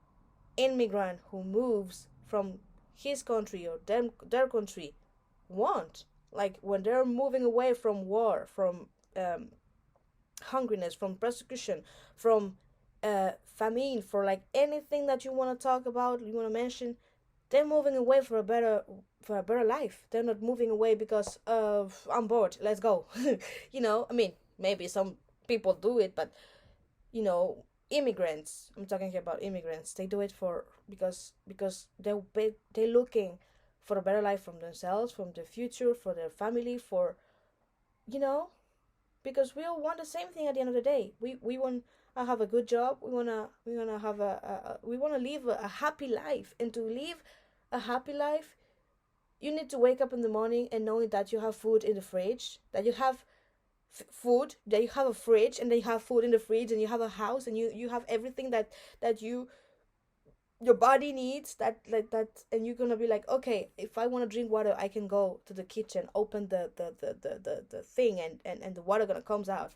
immigrant who moves from his country or their country want, like when they're moving away from war, from hungriness, from persecution, from famine, for like anything that you want to talk about, you want to mention, they're moving away for a better life. They're not moving away because of I'm bored, let's go. Maybe some people do it, but immigrants, I'm talking here about immigrants, they do it because they're looking for a better life from themselves, from their future, for their family, for because we all want the same thing at the end of the day. We want to have a good job. We want to have we want to live a happy life. And to live a happy life, you need to wake up in the morning and knowing that you have food in the fridge, that you have food, that you have a fridge, and then you have food in the fridge, and you have a house, and you have everything that your body needs, that, and you're gonna be like, okay, if I want to drink water, I can go to the kitchen, open the thing, and the water gonna comes out,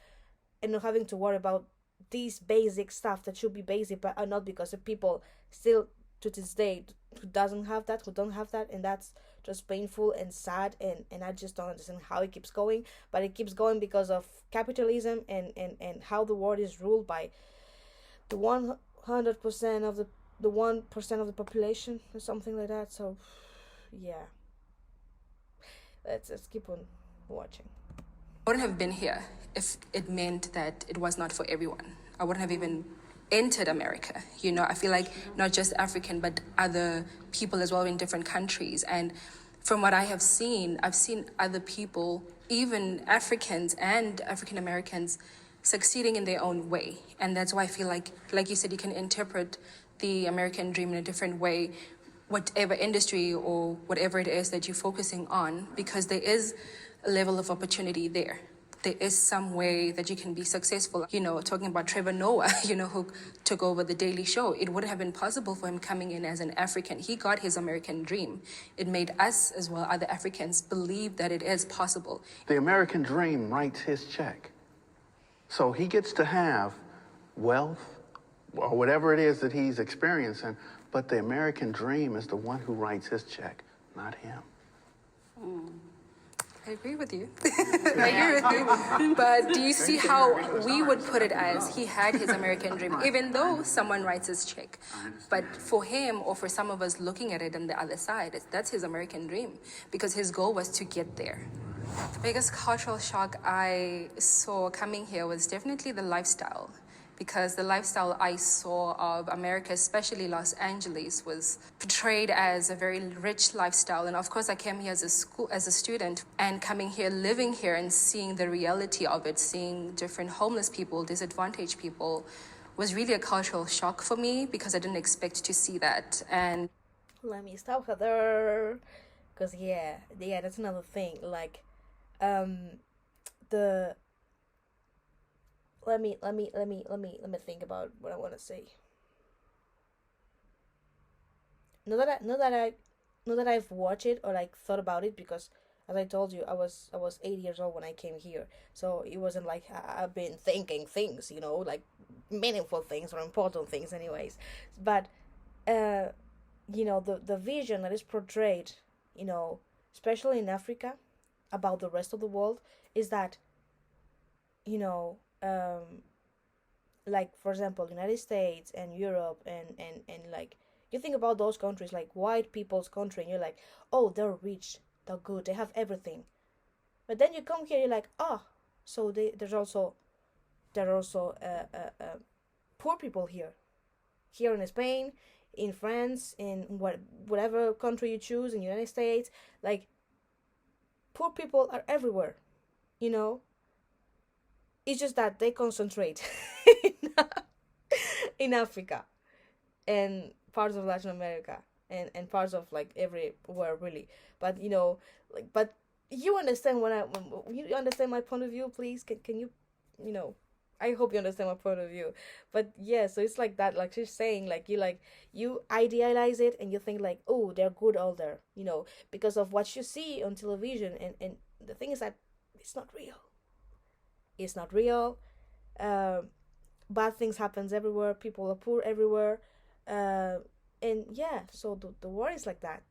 and not having to worry about these basic stuff that should be basic but are not, because of people still to this day who don't have that, and that's just painful and sad, and I just don't understand how it keeps going. But it keeps going because of capitalism and how the world is ruled by the 100% of the 1% of the population or something like that. So yeah, let's keep on watching. I wouldn't have been here if it meant that it was not for everyone. I wouldn't have even entered America. I feel like not just African, but other people as well in different countries. And from what I have seen, I've seen other people, even Africans and African Americans, succeeding in their own way. And that's why I feel like you said, you can interpret the American dream in a different way, whatever industry or whatever it is that you're focusing on, because there is a level of opportunity there. There is some way that you can be successful. Talking about Trevor Noah, who took over The Daily Show, it wouldn't have been possible for him coming in as an African. He got his American dream. It made us as well, other Africans, believe that it is possible. The American dream writes his check. So he gets to have wealth or whatever it is that he's experiencing, but the American dream is the one who writes his check, not him. I agree with you. I agree with you. But do you see how we would put it as he had his American dream, even though someone writes his check? But for him, or for some of us looking at it on the other side, that's his American dream, because his goal was to get there. The biggest cultural shock I saw coming here was definitely the lifestyle. because the lifestyle I saw of America, especially Los Angeles, was portrayed as a very rich lifestyle. And of course, I came here as a student, and coming here, living here, and seeing the reality of it, seeing different homeless people, disadvantaged people, was really a cultural shock for me because I didn't expect to see that. And let me stop her there, because yeah, that's another thing. Like, the let me think about what I want to say. Not that I've watched it or like thought about it, because as I told you, I was 8 years old when I came here, so it wasn't like I've been thinking things, like meaningful things or important things, anyways. But the vision that is portrayed, especially in Africa, about the rest of the world, is that, like, for example, United States and Europe and like, you think about those countries, like white people's country, and you're like, oh, they're rich, they're good, they have everything. But then you come here, you're like, so there are also poor people here in Spain, in France, in whatever country you choose, in the United States. Like, poor people are everywhere, It's just that they concentrate in Africa and parts of Latin America and parts of like everywhere, really. But but you understand you understand my point of view, please? Can you, I hope you understand my point of view. But yeah, so it's like that, like she's saying, like you idealize it and you think like, oh, they're good older, because of what you see on television, and the thing is that it's not real. It's not real. Bad things happens everywhere. People are poor everywhere. And yeah, so the world is like that.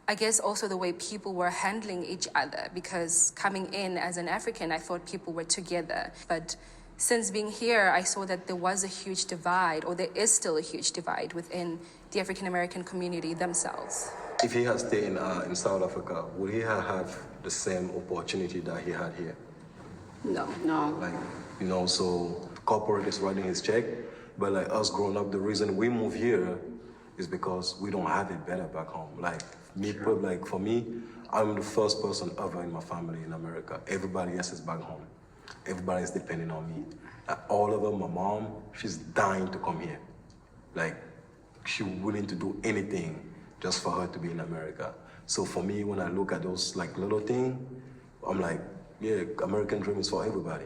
I guess also the way people were handling each other, because coming in as an African, I thought people were together. But since being here, I saw that there was a huge divide, or there is still a huge divide within the African American community themselves. If he had stayed in South Africa, would he have the same opportunity that he had here? No. Like, so corporate is writing his check, but like us growing up, the reason we move here is because we don't have it better back home. Like like for me, I'm the first person ever in my family in America. Everybody else is back home. Everybody's depending on me. All of them, my mom, she's dying to come here. Like, she's willing to do anything just for her to be in America. So for me, when I look at those like little things, I'm like, yeah, American dream is for everybody,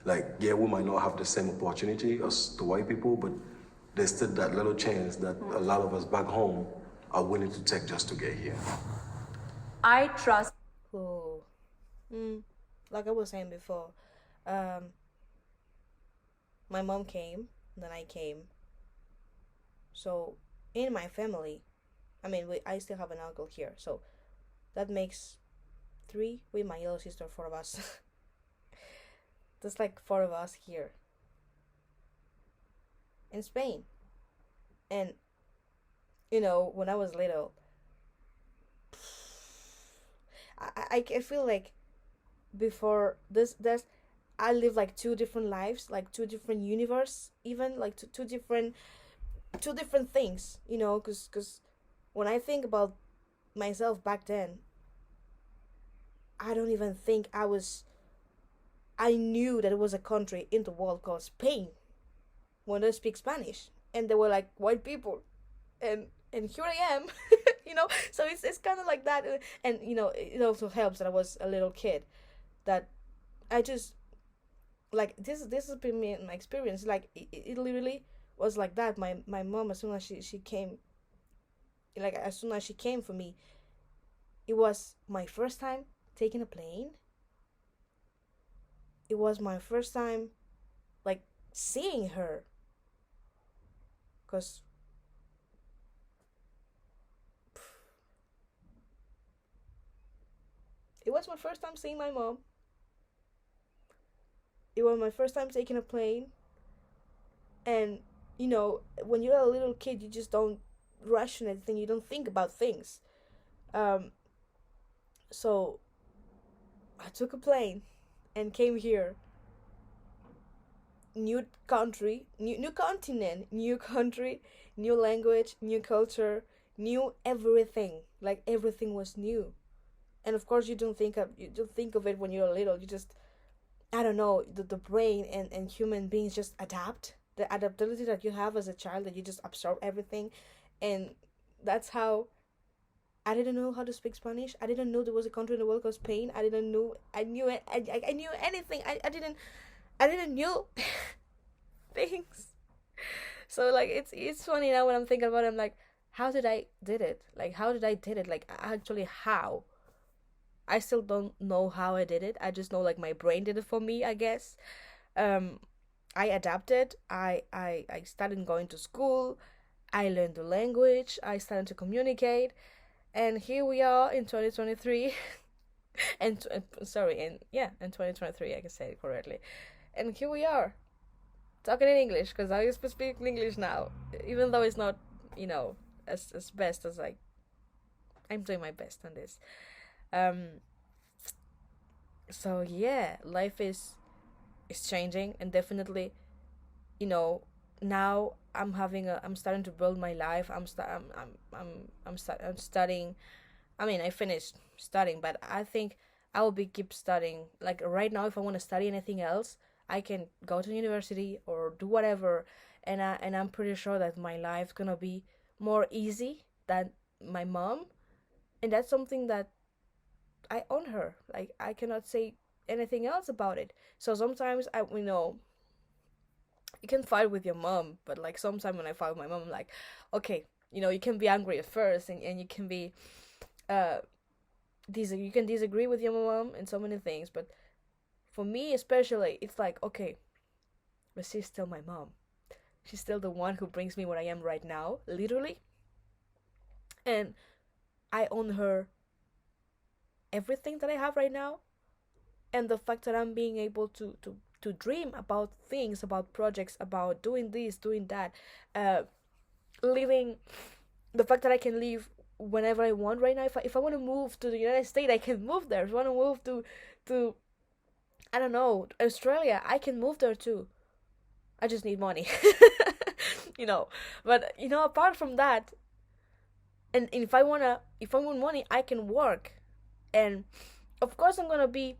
Like, yeah, we might not have the same opportunity as the white people, but there's still that little chance that a lot of us back home are willing to take just to get here. I trust. Oh, like I was saying before, my mom came, then I came. So in my family, I mean, I still have an uncle here, so that makes 3 with my little sister, 4 of us. There's like 4 of us here in Spain. And when I was little, I feel like before this, I lived like 2 different lives, like 2 different universe, even like two different things, because when I think about myself back then, I don't even think I knew that it was a country in the world called Spain when they speak Spanish, and they were like white people, and here I am. So it's kind of like that. And it also helps that I was a little kid, that I just like this has been my experience. Like it literally was like that. My mom, as soon as she came, like as soon as she came for me, it was my first time taking a plane. It was my first time like seeing her, because it was my first time seeing my mom. It was my first time taking a plane. And when you're a little kid, you just don't ration anything. You don't think about things. So I took a plane and came here. new country, new continent, new country, new language, new culture, new everything. Like everything was new. And of course, you don't think of it when you're little. You just, I don't know, the brain and human beings just adapt. The adaptability that you have as a child, that you just absorb everything, and that's how. I didn't know how to speak Spanish. I didn't know there was a country in the world called Spain. I didn't know. I knew it. I knew anything. I didn't know things. So like it's funny now when I'm thinking about it. I'm like, how did I did it? Like how did I did it? Like actually how? I still don't know how I did it. I just know like my brain did it for me, I guess. Um, I adapted. I started going to school. I learned the language. I started to communicate, and here we are in 2023. And sorry, and yeah, in 2023, I can say it correctly. And here we are talking in English because I used to speak English now, even though it's not, as best as I'm doing my best on this. Um, so yeah, life is changing, and definitely, you know, now I'm starting to build my life. I'm studying. I mean, I finished studying, but I think I will be keep studying. Like right now, if I want to study anything else, I can go to university or do whatever, and I'm pretty sure that my life's gonna be more easy than my mom, and that's something that I own her. Like I cannot say anything else about it. So sometimes you can fight with your mom, but like sometimes when I fight with my mom, I'm like, okay, you can be angry at first, and you can be uh you can disagree with your mom and so many things, but for me especially, it's like, okay, but she's still my mom. She's still the one who brings me where I am right now, literally, and I own her everything that I have right now, and the fact that I'm being able to dream about things, about projects, about doing this, doing that, uh, living, the fact that I can live whenever I want right now. If I want to move to the United States, I can move there. If I want to move to I don't know, Australia, I can move there too. I just need money, you know. But apart from that, and if I want money, I can work, and of course I'm gonna be,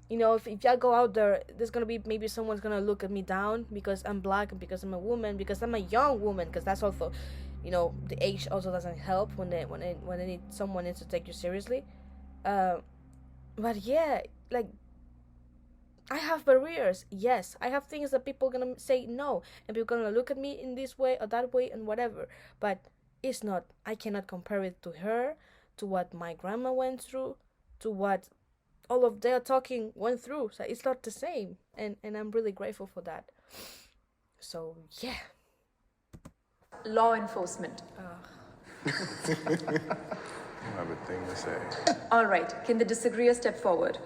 if I go out there, there's gonna be maybe someone's gonna look at me down because I'm black and because I'm a woman, because I'm a young woman, because that's also, the age also doesn't help when they need someone needs to take you seriously. Uh, but yeah, like I have barriers. Yes, I have things that people gonna say no, and people gonna look at me in this way or that way and whatever. But it's not. I cannot compare it to her, to what my grandma went through, to what all of their talking went through. So it's not the same, and I'm really grateful for that. So yeah. Law enforcement. I don't have a thing to say. All right, can the disagreeer step forward?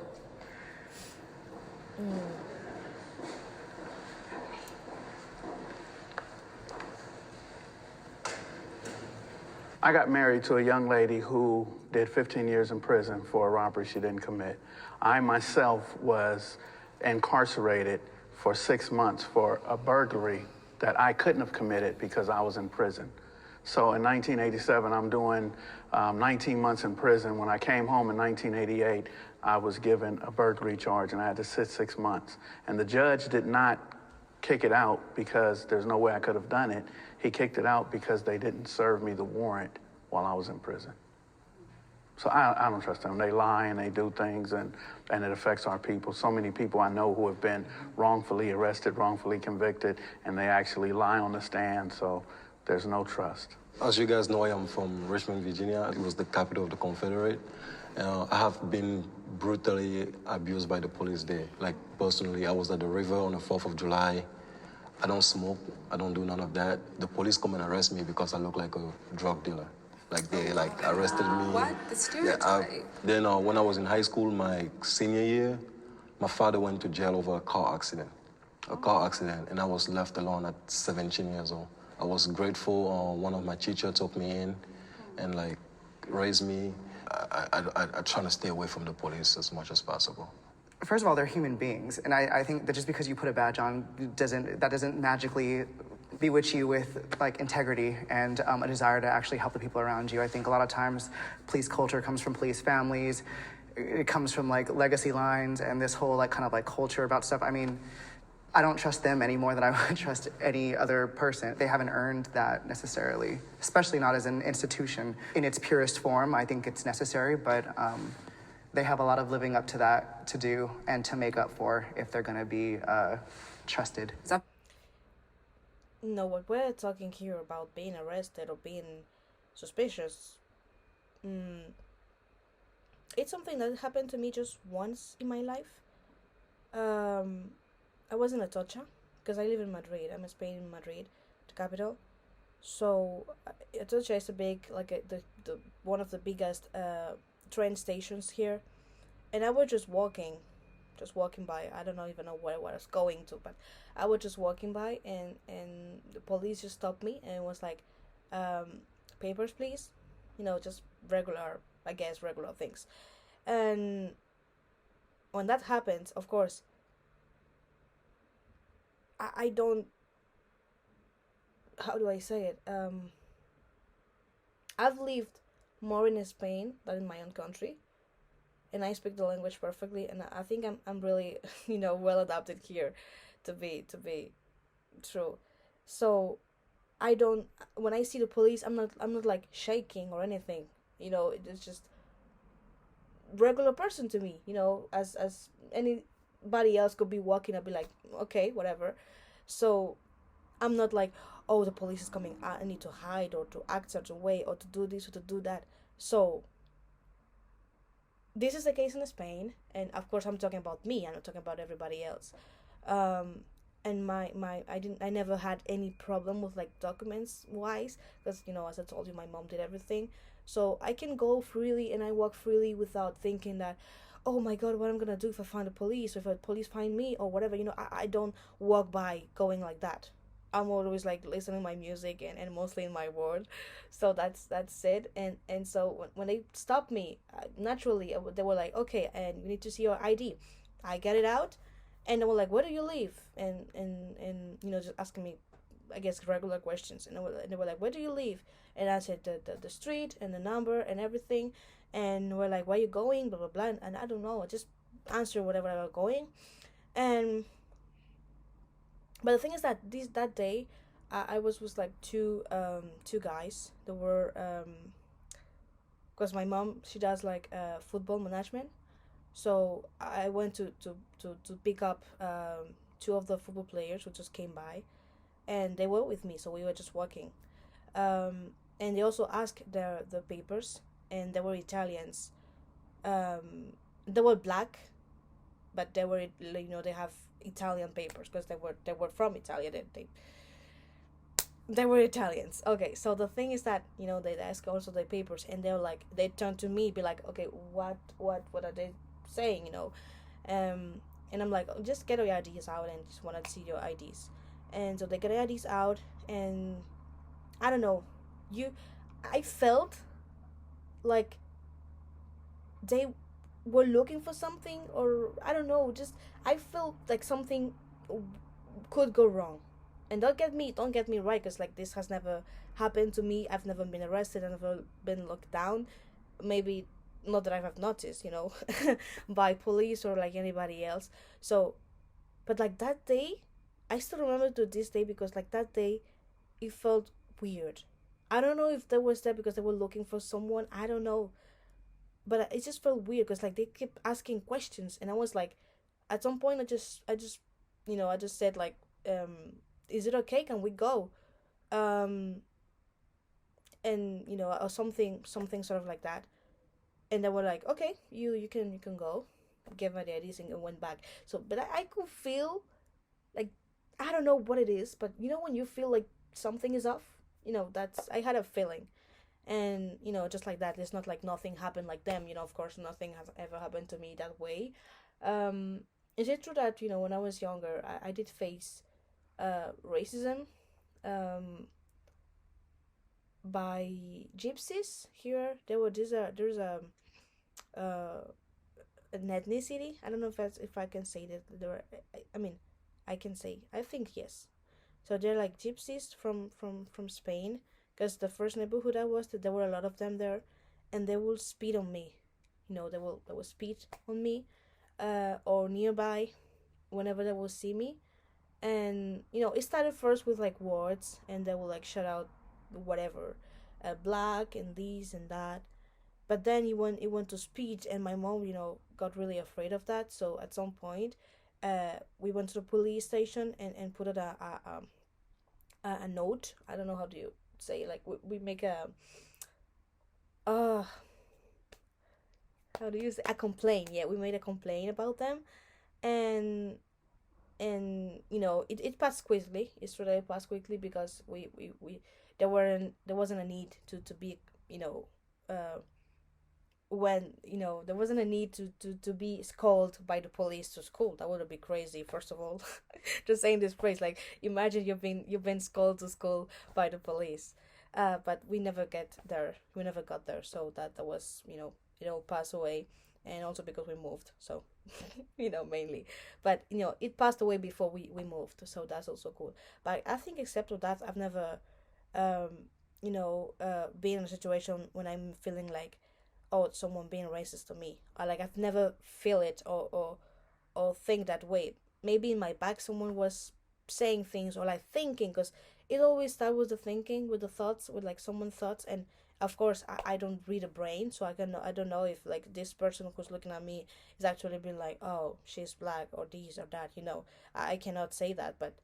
I got married to a young lady who did 15 years in prison for a robbery she didn't commit. I myself was incarcerated for 6 months for a burglary that I couldn't have committed because I was in prison. So in 1987, I'm doing 19 months in prison. When I came home in 1988, I was given a burglary charge and I had to sit 6 months. And the judge did not kick it out because there's no way I could have done it. He kicked it out because they didn't serve me the warrant while I was in prison. So I don't trust them. They lie and they do things, and it affects our people. So many people I know who have been wrongfully arrested, wrongfully convicted, and they actually lie on the stand, so there's no trust. As you guys know, I am from Richmond, Virginia. It was the capital of the Confederate. I have been brutally abused by the police there. Like, personally, I was at the river on the 4th of July. I don't smoke. I don't do none of that. The police come and arrest me because I look like a drug dealer. Like, they, arrested me. What? The stereotype. Yeah, then when I was in high school, my senior year, my father went to jail over a car accident. And I was left alone at 17 years old. I was grateful. One of my teachers took me in and, raised me. I try to stay away from the police as much as possible. First of all, they're human beings, and I think that just because you put a badge on doesn't magically bewitch you with like integrity and a desire to actually help the people around you. I think a lot of times police culture comes from police families. It comes from like legacy lines and this whole like kind of like culture about stuff. I mean, I don't trust them any more than I would trust any other person. They haven't earned that necessarily, especially not as an institution. In its purest form, I think it's necessary, but they have a lot of living up to that to do and to make up for if they're going to be trusted. No, what we're talking here about being arrested or being suspicious, it's something that happened to me just once in my life. I was in Atocha because I live in Madrid. I'm in Spain, in Madrid, the capital. So Atocha is a big, like the one of the biggest train stations here, and I was just walking by. I don't even know where I was going to, but I was just walking by, and the police just stopped me and was like, papers, please. Just regular, I guess, regular things. And when that happens, of course, I don't, how do I say it? I've lived more in Spain than in my own country, and I speak the language perfectly, and I think I'm really well adapted here to be true. So I don't, when I see the police, I'm not like shaking or anything. It's just regular person to me. As anybody else could be walking, I'd be like, okay, whatever. So I'm not like, oh, the police is coming, I need to hide or to act certain way or to do this or to do that. So this is the case in Spain, and of course I'm talking about me, I'm not talking about everybody else. And I never had any problem with like documents wise, because as I told you, my mom did everything. So I can go freely and I walk freely without thinking that, oh my god, what I'm gonna do if I find the police, or if the police find me or whatever. I don't walk by going like that. I'm always like listening to my music and mostly in my world. So that's it. And so when they stopped me, naturally they were like, okay, and you need to see your ID. I get it out, and they were like, where do you live? And just asking me, I guess, regular questions. And they were like, where do you live? And I said the street and the number and everything. And we're like, where are you going? Blah blah blah. And I don't know, I just answer whatever I was going. And but the thing is that that day, I was with like two guys. There were because my mom, she does like football management. So I went to pick up two of the football players who just came by, and they were with me. So we were just walking, and they also asked the papers, and they were Italians. They were black, but they were, they have Italian papers because they were from Italy. They were Italians. Okay, so the thing is that they ask also the papers, and they're like, they turn to me, be like, okay, what are they saying? And I'm like, oh, just get your IDs out, and just want to see your IDs. And so they get IDs out, and I don't know, I felt like they were looking for something, or I don't know, just I felt like something could go wrong. And don't get me right, because like this has never happened to me. I've never been arrested, I've never been locked down, maybe not that I have noticed, by police or like anybody else. So, but like that day, I still remember to this day, because like that day it felt weird. I don't know if they was there because they were looking for someone, I don't know, but it just felt weird because like they kept asking questions, and I was like, at some point I just said like, is it okay, can we go, and or something sort of like that. And they were like, okay, you can go, gave my the IDs and went back. So but I could feel like, I don't know what it is, but when you feel like something is off, that's, I had a feeling. And just like that, it's not like nothing happened like them, of course nothing has ever happened to me that way. Is it true that when I was younger, I did face racism by gypsies here? There's a an ethnicity. I don't know if I can say that there. I mean, I can say. I think yes. So they're like gypsies from Spain, because the first neighborhood I was, that there were a lot of them there, and they will speed on me. They will speed on me, or nearby, whenever they will see me. And it started first with like words, and they will like shout out whatever, black and this and that. But then it went to speech, and my mom got really afraid of that. So at some point, we went to the police station, and put it a note. I don't know how do you say, like, we make a, uh how do you say, a complaint. Yeah, we made a complaint about them. And it passed quickly. It's really passed quickly, because we there wasn't a need to be, uh when there wasn't a need to be called by the police to school. That would be crazy, first of all. Just saying this phrase, like, imagine you've been called to school by the police. But we never got there. So that was, it all passed away. And also because we moved, so mainly. But it passed away before we moved, so that's also cool. But I think, except for that, I've never um been in a situation when I'm feeling like, oh, someone being racist to me. Or like, I've never feel it, or think that way. Maybe in my back someone was saying things, or like thinking, because it always starts with the thinking, with the thoughts, with like someone's thoughts. And of course, I don't read a brain, so I don't know if like this person who's looking at me is actually being like, oh, she's black, or this or that. I cannot say that. But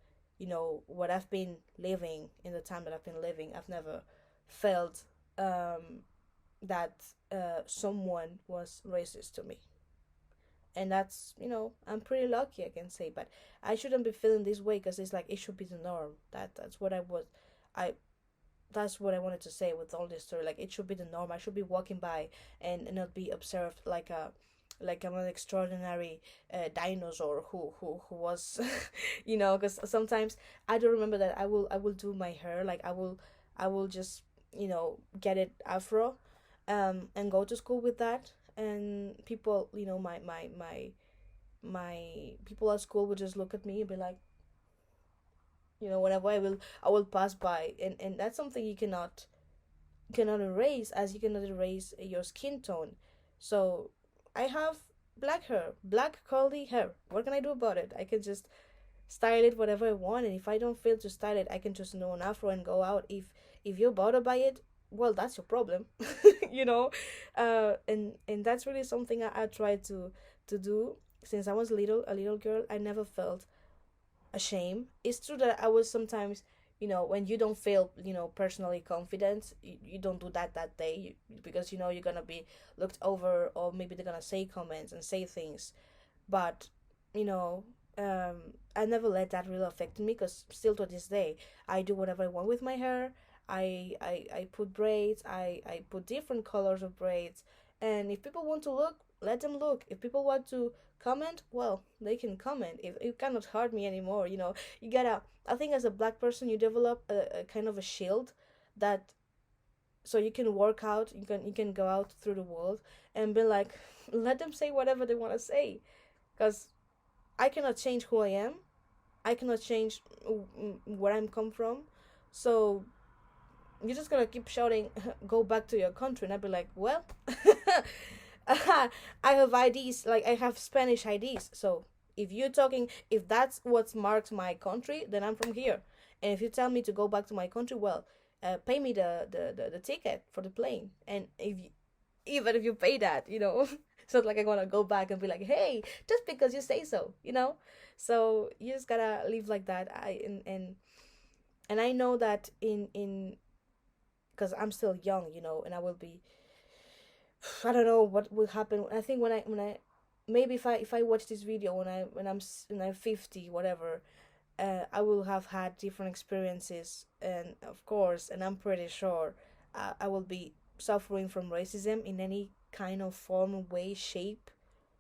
what I've been living, in the time that I've been living, I've never felt that someone was racist to me. And that's, I'm pretty lucky, I can say. But I shouldn't be feeling this way, because it's like, it should be the norm. That's what I that's what I wanted to say with all this story. Like, it should be the norm. I should be walking by, and not be observed like I'm an extraordinary dinosaur who was, because sometimes I don't remember that I will do my hair, like, I will just get it afro, and go to school with that. And people, my people at school would just look at me and be like, whenever I will pass by. And that's something you cannot erase, as you cannot erase your skin tone. So I have black curly hair. What can I do about it? I can just style it whatever I want. And if I don't feel to style it, I can just know an afro and go out. If you're bothered by it, well, that's your problem. you know and that's really something I try to do since I was a little girl. I never felt ashamed. It's true that I was sometimes, when you don't feel, personally confident, you don't do that day, because you're gonna be looked over, or maybe they're gonna say comments and say things. But you know I never let that really affect me, because still to this day I do whatever I want with my hair. I put braids. I put different colors of braids. And if people want to look, let them look. If people want to comment, well, they can comment. If it cannot hurt me anymore, you gotta. I think as a black person, you develop a kind of a shield, that so you can work out. You can go out through the world and be like, let them say whatever they want to say, because I cannot change who I am. I cannot change where I'm come from. So you're just gonna keep shouting, go back to your country. And I'd be like, well, I have IDs, like I have Spanish IDs. So if that's what marks my country, then I'm from here. And if you tell me to go back to my country, well, pay me the ticket for the plane. And even if you pay that, it's not like I'm gonna go back and be like, hey, just because you say so. So you just gotta live like that. And I know that in because I'm still young, and I will be. I don't know what will happen. I think when I maybe if I watch this video when I'm 50, whatever, I will have had different experiences. And of course, and I'm pretty sure I will be suffering from racism in any kind of form, way, shape.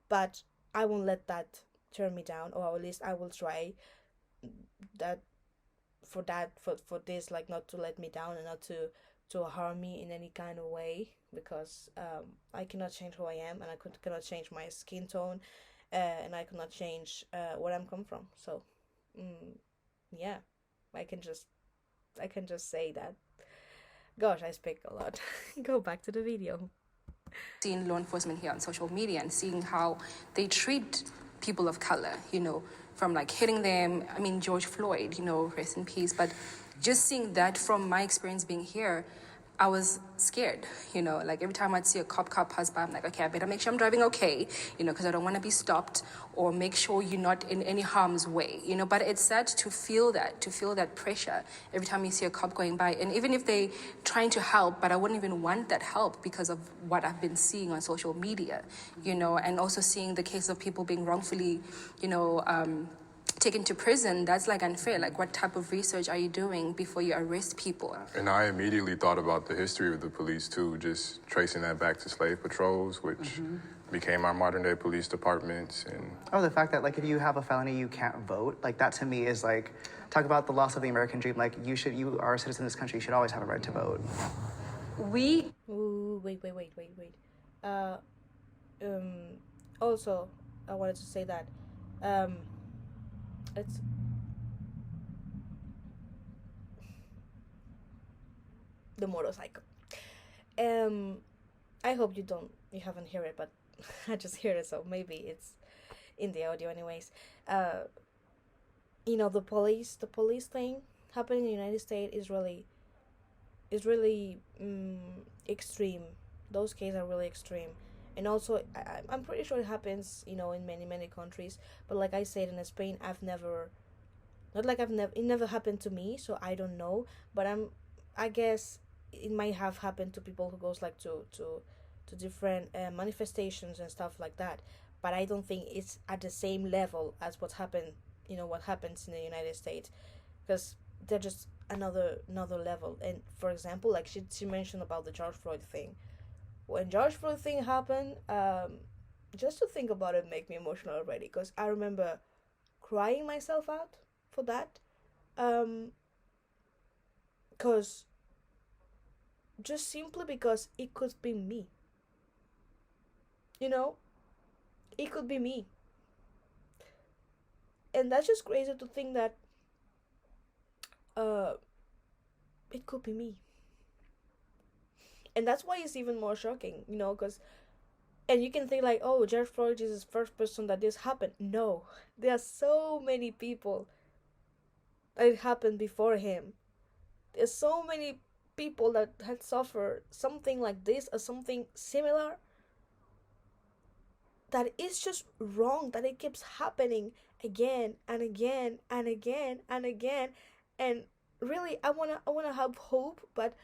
But I won't let that turn me down, or at least I will try that for this, like, not to let me down, and not to harm me in any kind of way, because I cannot change who I am, and cannot change my skin tone, and I cannot change where I'm come from. So, yeah, I can just say that. Gosh, I speak a lot. Go back to the video. Seeing law enforcement here on social media and seeing how they treat people of color, from like hitting them. I mean, George Floyd, rest in peace. But just seeing that from my experience being here, I was scared, like every time I'd see a cop pass by, I'm like, okay, I better make sure I'm driving okay, because I don't want to be stopped, or make sure you're not in any harm's way, but it's sad to feel that pressure every time you see a cop going by. And even if they trying to help, but I wouldn't even want that help because of what I've been seeing on social media, and also seeing the case of people being wrongfully, taken to prison. That's like unfair. Like, what type of research are you doing before you arrest people? And I immediately thought about the history of the police too, just tracing that back to slave patrols, which became our modern day police departments. And the fact that like if you have a felony you can't vote, like that to me is like, talk about the loss of the American dream. Like you are a citizen of this country, you should always have a right to vote. Ooh, wait. Also, I wanted to say that it's the motorcycle. I hope you haven't heard it, but I just heard it, so maybe it's in the audio anyways. The police thing happening in the United States is really extreme. Those cases are really extreme. And also, I'm pretty sure it happens, in many countries. But like I said, in Spain, it never happened to me, so I don't know. But I guess it might have happened to people who goes like to different manifestations and stuff like that. But I don't think it's at the same level as what happens in the United States, because they're just another level. And for example, like she mentioned about the George Floyd thing. When George Floyd thing happened, just to think about it make me emotional already, because I remember crying myself out for that, because just simply because it could be me, it could be me, and that's just crazy to think that it could be me. And that's why it's even more shocking, because, and you can think like, oh, George Floyd is the first person that this happened. No, there are so many people that it happened before him. There's so many people that had suffered something like this or something similar, that it's just wrong that it keeps happening again and again and again and again. And really, I wanna have hope, but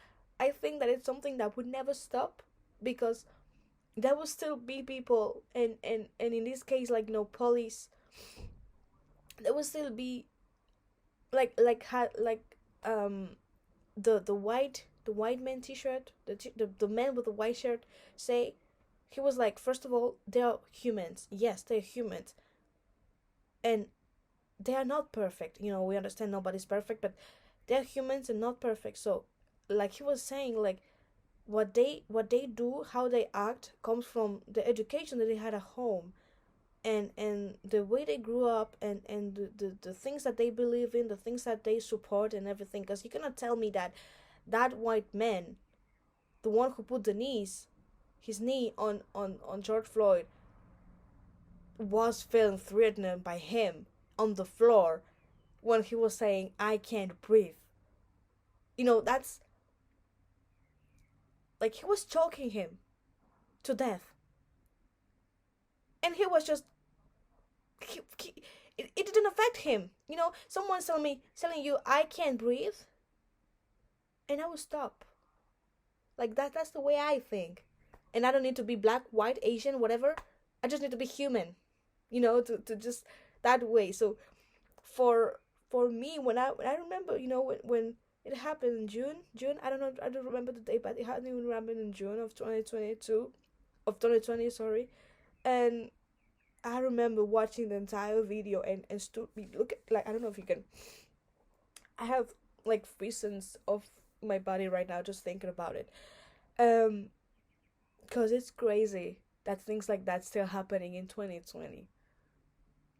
I think that it's something that would never stop, because there will still be people, and in this case, like police, there will still be the white man t-shirt, the man with the white shirt say, he was like, first of all, they are humans. Yes, they're humans, and they are not perfect. We understand nobody's perfect, but they're humans and not perfect. So like he was saying, like what they do, how they act, comes from the education that they had at home, and the way they grew up, and the things that they believe in, the things that they support and everything. Because you cannot tell me that white man, the one who put his knee on George Floyd, was feeling threatened by him on the floor when he was saying, I can't breathe. That's like he was choking him to death, and he was just it didn't affect him. Someone telling you I can't breathe, and I will stop. Like that's the way I think. And I don't need to be black, white, Asian, whatever. I just need to be human, to just that way. So for me, when I remember, when it happened in June, I don't remember the date, but it happened in June of 2020, sorry. And I remember watching the entire video and look at, like, I don't know if you can, I have like frissons of my body right now just thinking about it. Because it's crazy that things like that still happening in 2020.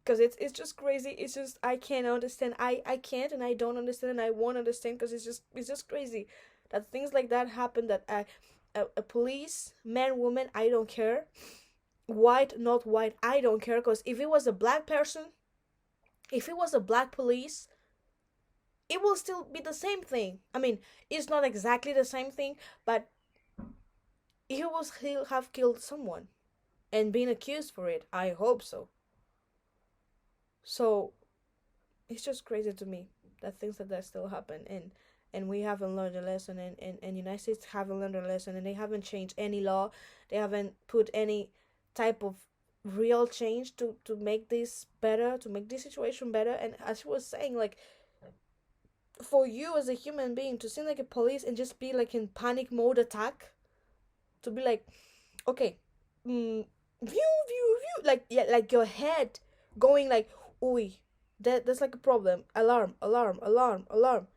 Because it's just crazy. It's just, I can't understand. I can't, and I don't understand, and I won't understand, because it's just crazy that things like that happen, that a police man, woman, I don't care, white, not white, I don't care, because if it was a black person, if it was a black police, it will still be the same thing. I mean, it's not exactly the same thing, but he'll have killed someone and been accused for it. I hope so. So it's just crazy to me that things like that still happen, and we haven't learned a lesson, and United States haven't learned a lesson, and they haven't changed any law. They haven't put any type of real change to make this better, to make this situation better. And as she was saying, like, for you as a human being to seem like a police and just be like in panic mode attack, to be like, okay, view, like, yeah, like your head going like, oi, that's like a problem, alarm, alarm, alarm, alarm.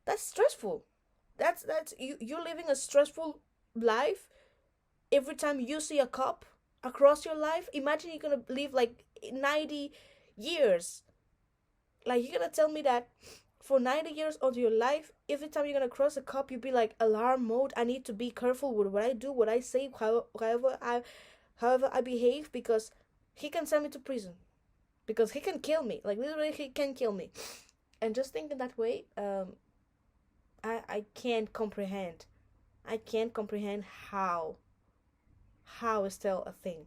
That's stressful. That's you're living a stressful life every time you see a cop across your life. Imagine you're gonna live like 90 years. Like, you're gonna tell me that for 90 years of your life, every time you're gonna cross a cop, you'll be like, alarm mode, I need to be careful with what I do, what I say, however I behave, because he can send me to prison, because he can kill me, like, literally he can kill me. And just thinking that way, I can't comprehend how is still a thing.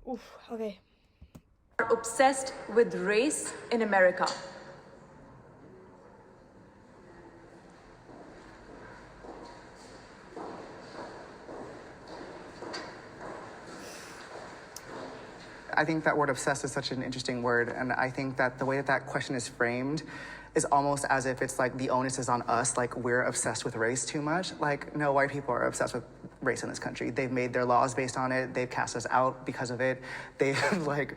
Oof, okay. Are obsessed with race in America. I think that word obsessed is such an interesting word, and I think that the way that that question is framed is almost as if it's like the onus is on us, like we're obsessed with race too much. Like, no, white people are obsessed with race in this country. They've made their laws based on it. They've cast us out because of it. They've like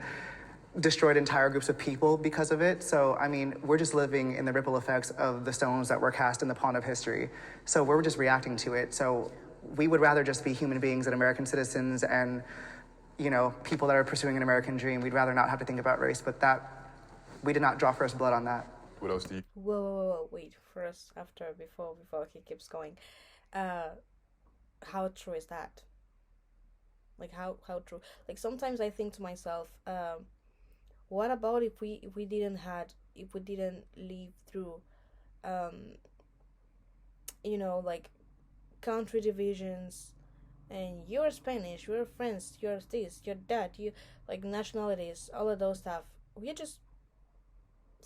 destroyed entire groups of people because of it. So, I mean, we're just living in the ripple effects of the stones that were cast in the pond of history. So we're just reacting to it. So we would rather just be human beings and American citizens and, you know, people that are pursuing an American dream. We'd rather not have to think about race, but that, we did not draw first blood on that. What else do you? Whoa, wait, first, after, before he keeps going. How true is that? Like, how true? Like, sometimes I think to myself, what about if we didn't live through, you know, like, country divisions, and you're Spanish, you're French, you're this, you're that, you, like, nationalities, all of those stuff. We're just,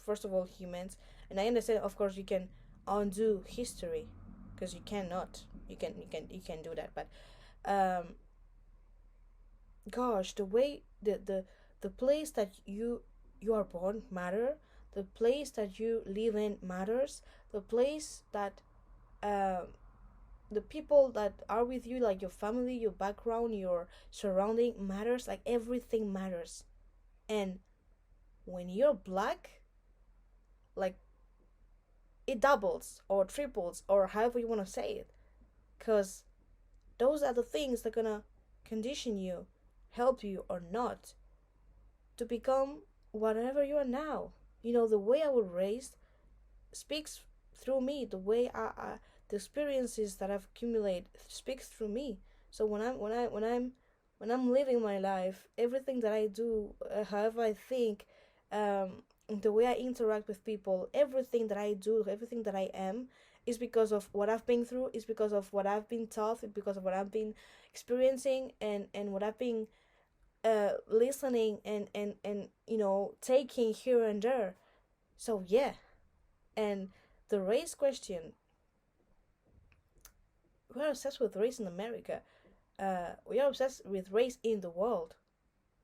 first of all, humans. And I understand, of course, you can undo history, because you cannot, you can do that, but gosh, the way the place that you are born matter, the place that you live in matters, the place that the people that are with you, like your family, your background, your surrounding matters. Like, everything matters. And when you're black, like, it doubles or triples, or however you want to say it, because those are the things that are gonna condition you, help you or not, to become whatever you are now. You know, the way I was raised speaks through me. The way the experiences that I've accumulated speaks through me. So when I'm living my life, everything that I do, however I think, the way I interact with people, everything that I do, everything that I am, is because of what I've been through, is because of what I've been taught, because of what I've been experiencing, and what I've been listening and you know, taking here and there. So yeah. And the race question, we're obsessed with race in America. We are obsessed with race in the world,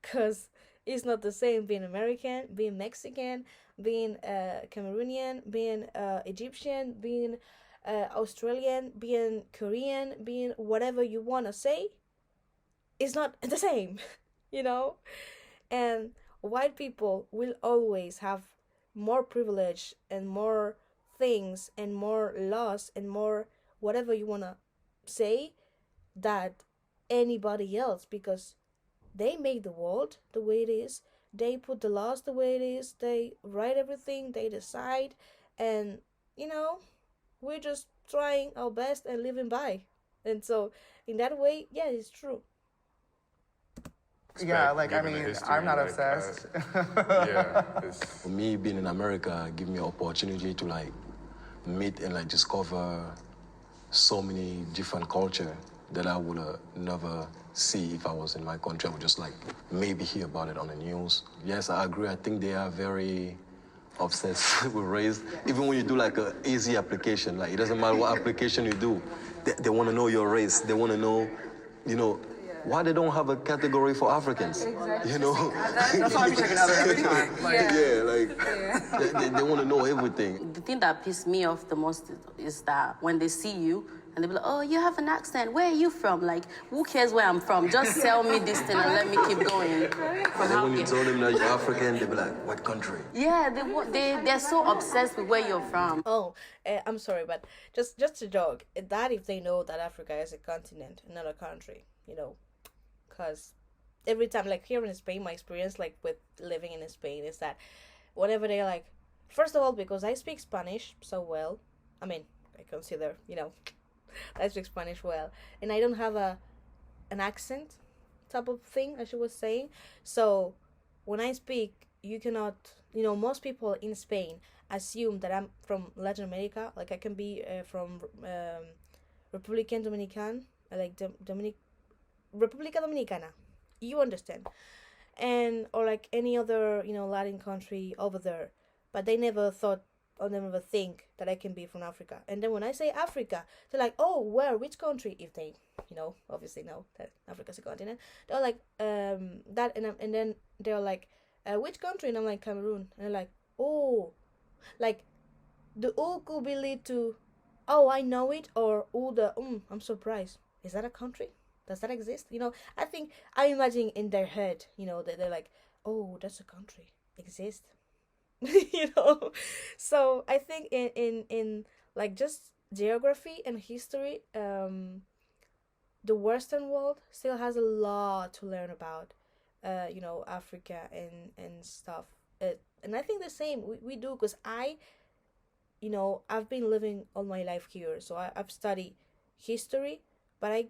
because it's not the same being American, being Mexican, being Cameroonian, being Egyptian, being Australian, being Korean, being whatever you want to say. It's not the same, you know? And white people will always have more privilege and more things and more laws and more whatever you want to say that anybody else, because they make the world the way it is. They put the laws the way it is. They write everything. They decide, and you know, we're just trying our best and living by. And so, in that way, yeah, it's true. Yeah, like, I given the mean, history, I'm not like, obsessed. Yeah, For me, being in America give me an opportunity to like meet and like discover so many different culture that I would never see if I was in my country. I would just like maybe hear about it on the news. Yes, I agree. I think they are very obsessed with race. Even when you do like a easy application, like it doesn't matter what application you do, they want to know your race. They want to know, you know, why they don't have a category for Africans. You know? That's why I'm checking out every time. Like, They want to know everything. The thing that pissed me off the most is that when they see you and they be like, oh, you have an accent. Where are you from? Like, who cares where I'm from? Just sell me this thing and let me keep going. And then when you tell them that you're African, they be like, what country? Yeah, they're so obsessed with where you're from. Oh, I'm sorry, but just a joke. That if they know that Africa is a continent, not a country, you know, because every time, like here in Spain, my experience, like with living in Spain, is that whenever they're like, first of all, because I speak Spanish so well, I mean, I consider, you know, I speak Spanish well, and I don't have an accent type of thing, as you was saying. So when I speak, you cannot, you know, most people in Spain assume that I'm from Latin America. Like I can be from Republican Dominican, like República Dominicana. You understand? And or like any other, you know, Latin country over there. But they never thought or never think that I can be from Africa. And then when I say Africa, they're like, oh, where, which country? If they, you know, obviously know that Africa's a continent. They're like, that, and then they're like, which country? And I'm like, Cameroon. And they're like, oh, like, the O could be lead to, oh, I know it, or oh, the, I'm surprised. Is that a country? Does that exist? You know, I think, I imagine in their head, you know, that they're like, oh, that's a country. Exists. You know, so I think in like just geography and history, the Western world still has a lot to learn about, you know, Africa and stuff. And I think the same we do, because you know, I've been living all my life here, so I've studied history, but I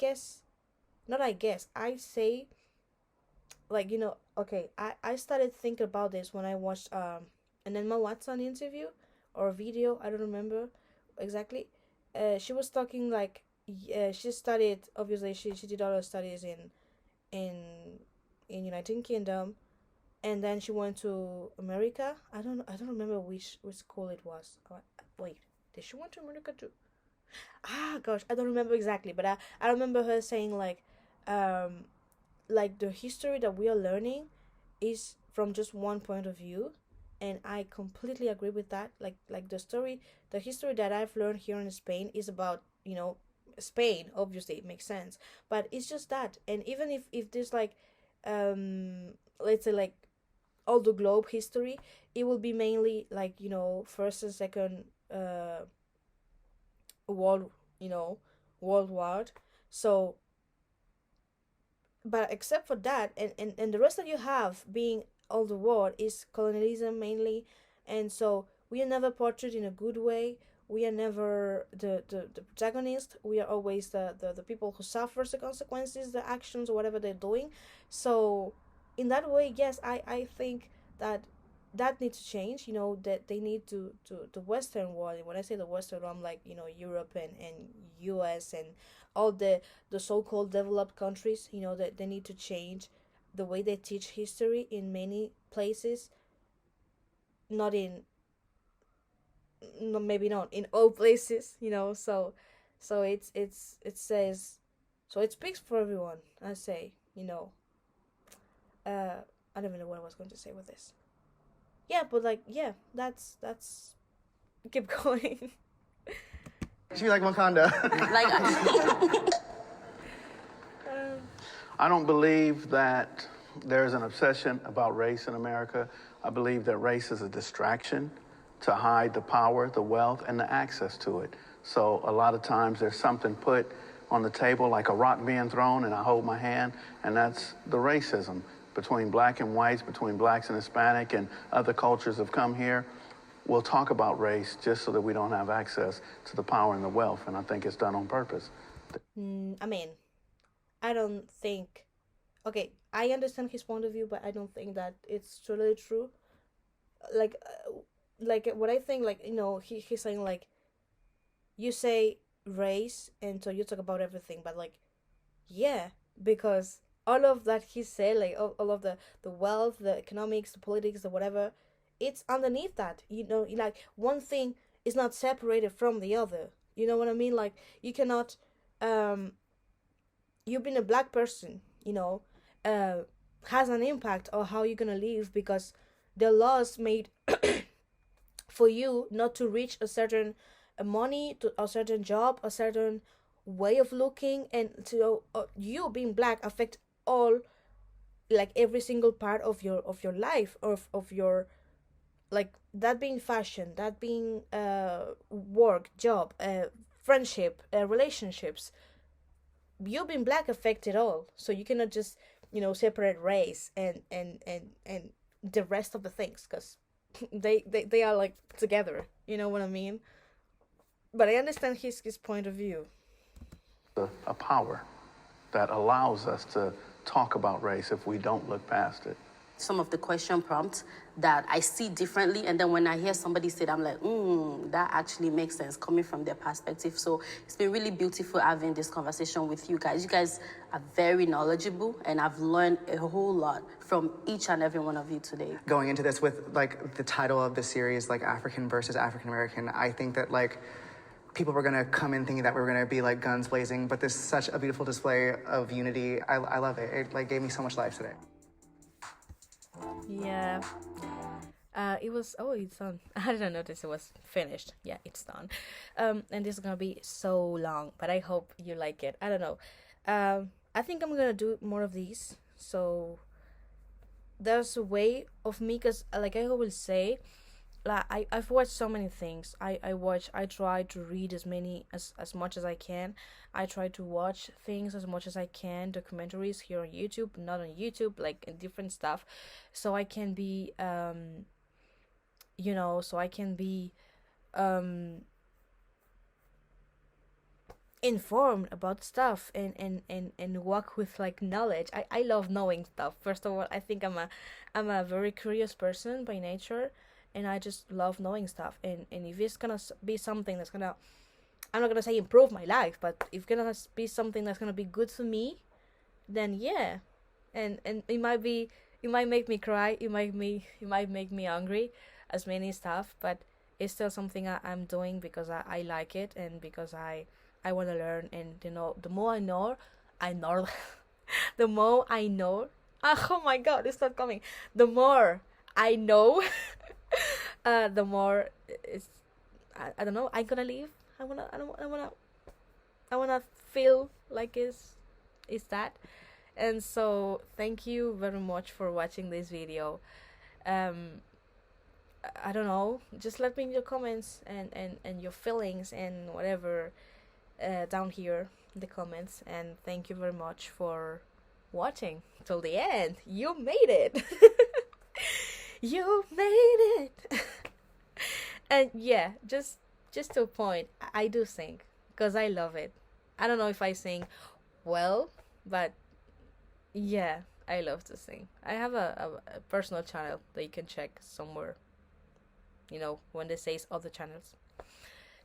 say, like, you know, okay, I started thinking about this when I watched an Emma Watson interview or video, I don't remember exactly. She was talking like, she studied, obviously she did all her studies in United Kingdom, and then she went to America. I don't remember which school it was. Wait, did she went to America too? Gosh, I don't remember exactly, but I remember her saying like the history that we are learning is from just one point of view, and I completely agree with that. Like the history that I've learned here in Spain is about, you know, Spain. Obviously, it makes sense, but it's just that. And even if there's like, let's say like all the globe history, it will be mainly like, you know, first and second world war. So, but except for that, and the rest that you have being all the world is colonialism mainly. And so we are never portrayed in a good way. We are never the protagonist. We are always the people who suffers the consequences, the actions, or whatever they're doing. So in that way, yes, I think that needs to change, you know, that they need to the Western world. And when I say the Western world, I'm like, you know, Europe and US and all the so-called developed countries, you know, that they need to change the way they teach history in many places. Maybe not in all places, you know. So it says, so it speaks for everyone, I say, you know. I don't even know what I was going to say with this. Yeah, but like, yeah, that's keep going. She like Wakanda. Like, I don't believe that there's an obsession about race in America. I believe that race is a distraction to hide the power, the wealth, and the access to it. So a lot of times there's something put on the table like a rock being thrown, and I hold my hand, and that's the racism between black and whites, between blacks and Hispanic, and other cultures have come here. We'll talk about race just so that we don't have access to the power and the wealth, and I think it's done on purpose. I mean, I don't think... Okay, I understand his point of view, but I don't think that it's totally true. Like what I think, like, you know, he's saying, like, you say race, and so you talk about everything, but, like, yeah, because all of that he said, like, all of the wealth, the economics, the politics, the whatever, it's underneath that, you know, like, one thing is not separated from the other, you know what I mean? Like, you cannot, you being a black person, you know, has an impact on how you're gonna live, because the laws made for you not to reach a certain money, to a certain job, a certain way of looking, and to you being black affect all, like, every single part of your life, of your, like, that being fashion, that being work, job, friendship, relationships. You being black affect it all, so you cannot just, you know, separate race and the rest of the things, because they are, like, together, you know what I mean? But I understand his point of view. A power that allows us to talk about race if we don't look past it. Some of the question prompts that I see differently, and then when I hear somebody say it, I'm like, that actually makes sense coming from their perspective. So it's been really beautiful having this conversation with you guys. You guys are very knowledgeable, and I've learned a whole lot from each and every one of you today. Going into this with, like, the title of the series, like, African versus African American, I think that, like, people were gonna come in thinking that we were gonna be, like, guns blazing, but this is such a beautiful display of unity. I love it. It, like, gave me so much life today. Yeah. It was... Oh, it's done. I didn't notice it was finished. Yeah, it's done. And this is gonna be so long, but I hope you like it. I don't know. I think I'm gonna do more of these. So there's a way of me, because, like I always say, like, I've watched so many things. I try to read as much as I can. I try to watch things as much as I can, documentaries here on YouTube, not on YouTube, like, in different stuff, so I can be you know, so I can be informed about stuff, and work with, like, knowledge. I love knowing stuff. First of all, I think I'm a very curious person by nature, and I just love knowing stuff, and if it's gonna be something that's gonna, I'm not gonna say improve my life, but if it's gonna be something that's gonna be good for me, then yeah. And it might make me cry, it might make me angry, as many stuff, but it's still something I'm doing because I like it, and because I want to learn. And, you know, the more I know the more I know, oh my god, it's not coming, the more I know, the more it's, I don't know, I'm gonna leave. I wanna feel like it's that. And so thank you very much for watching this video. I don't know, just let me in your comments and your feelings and whatever down here in the comments. And thank you very much for watching till the end. You made it. You made it. And yeah, just to a point, I do sing because I love it. I don't know if I sing well, but yeah, I love to sing. I have a personal channel that you can check somewhere, you know, when they say other channels.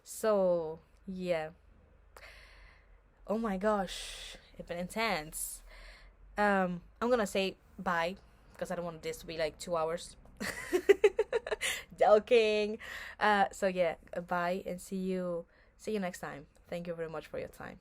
So yeah, oh my gosh, it's been intense. I'm gonna say bye because I don't want this to be like 2 hours. Joking. So yeah, bye, and see you next time. Thank you very much for your time.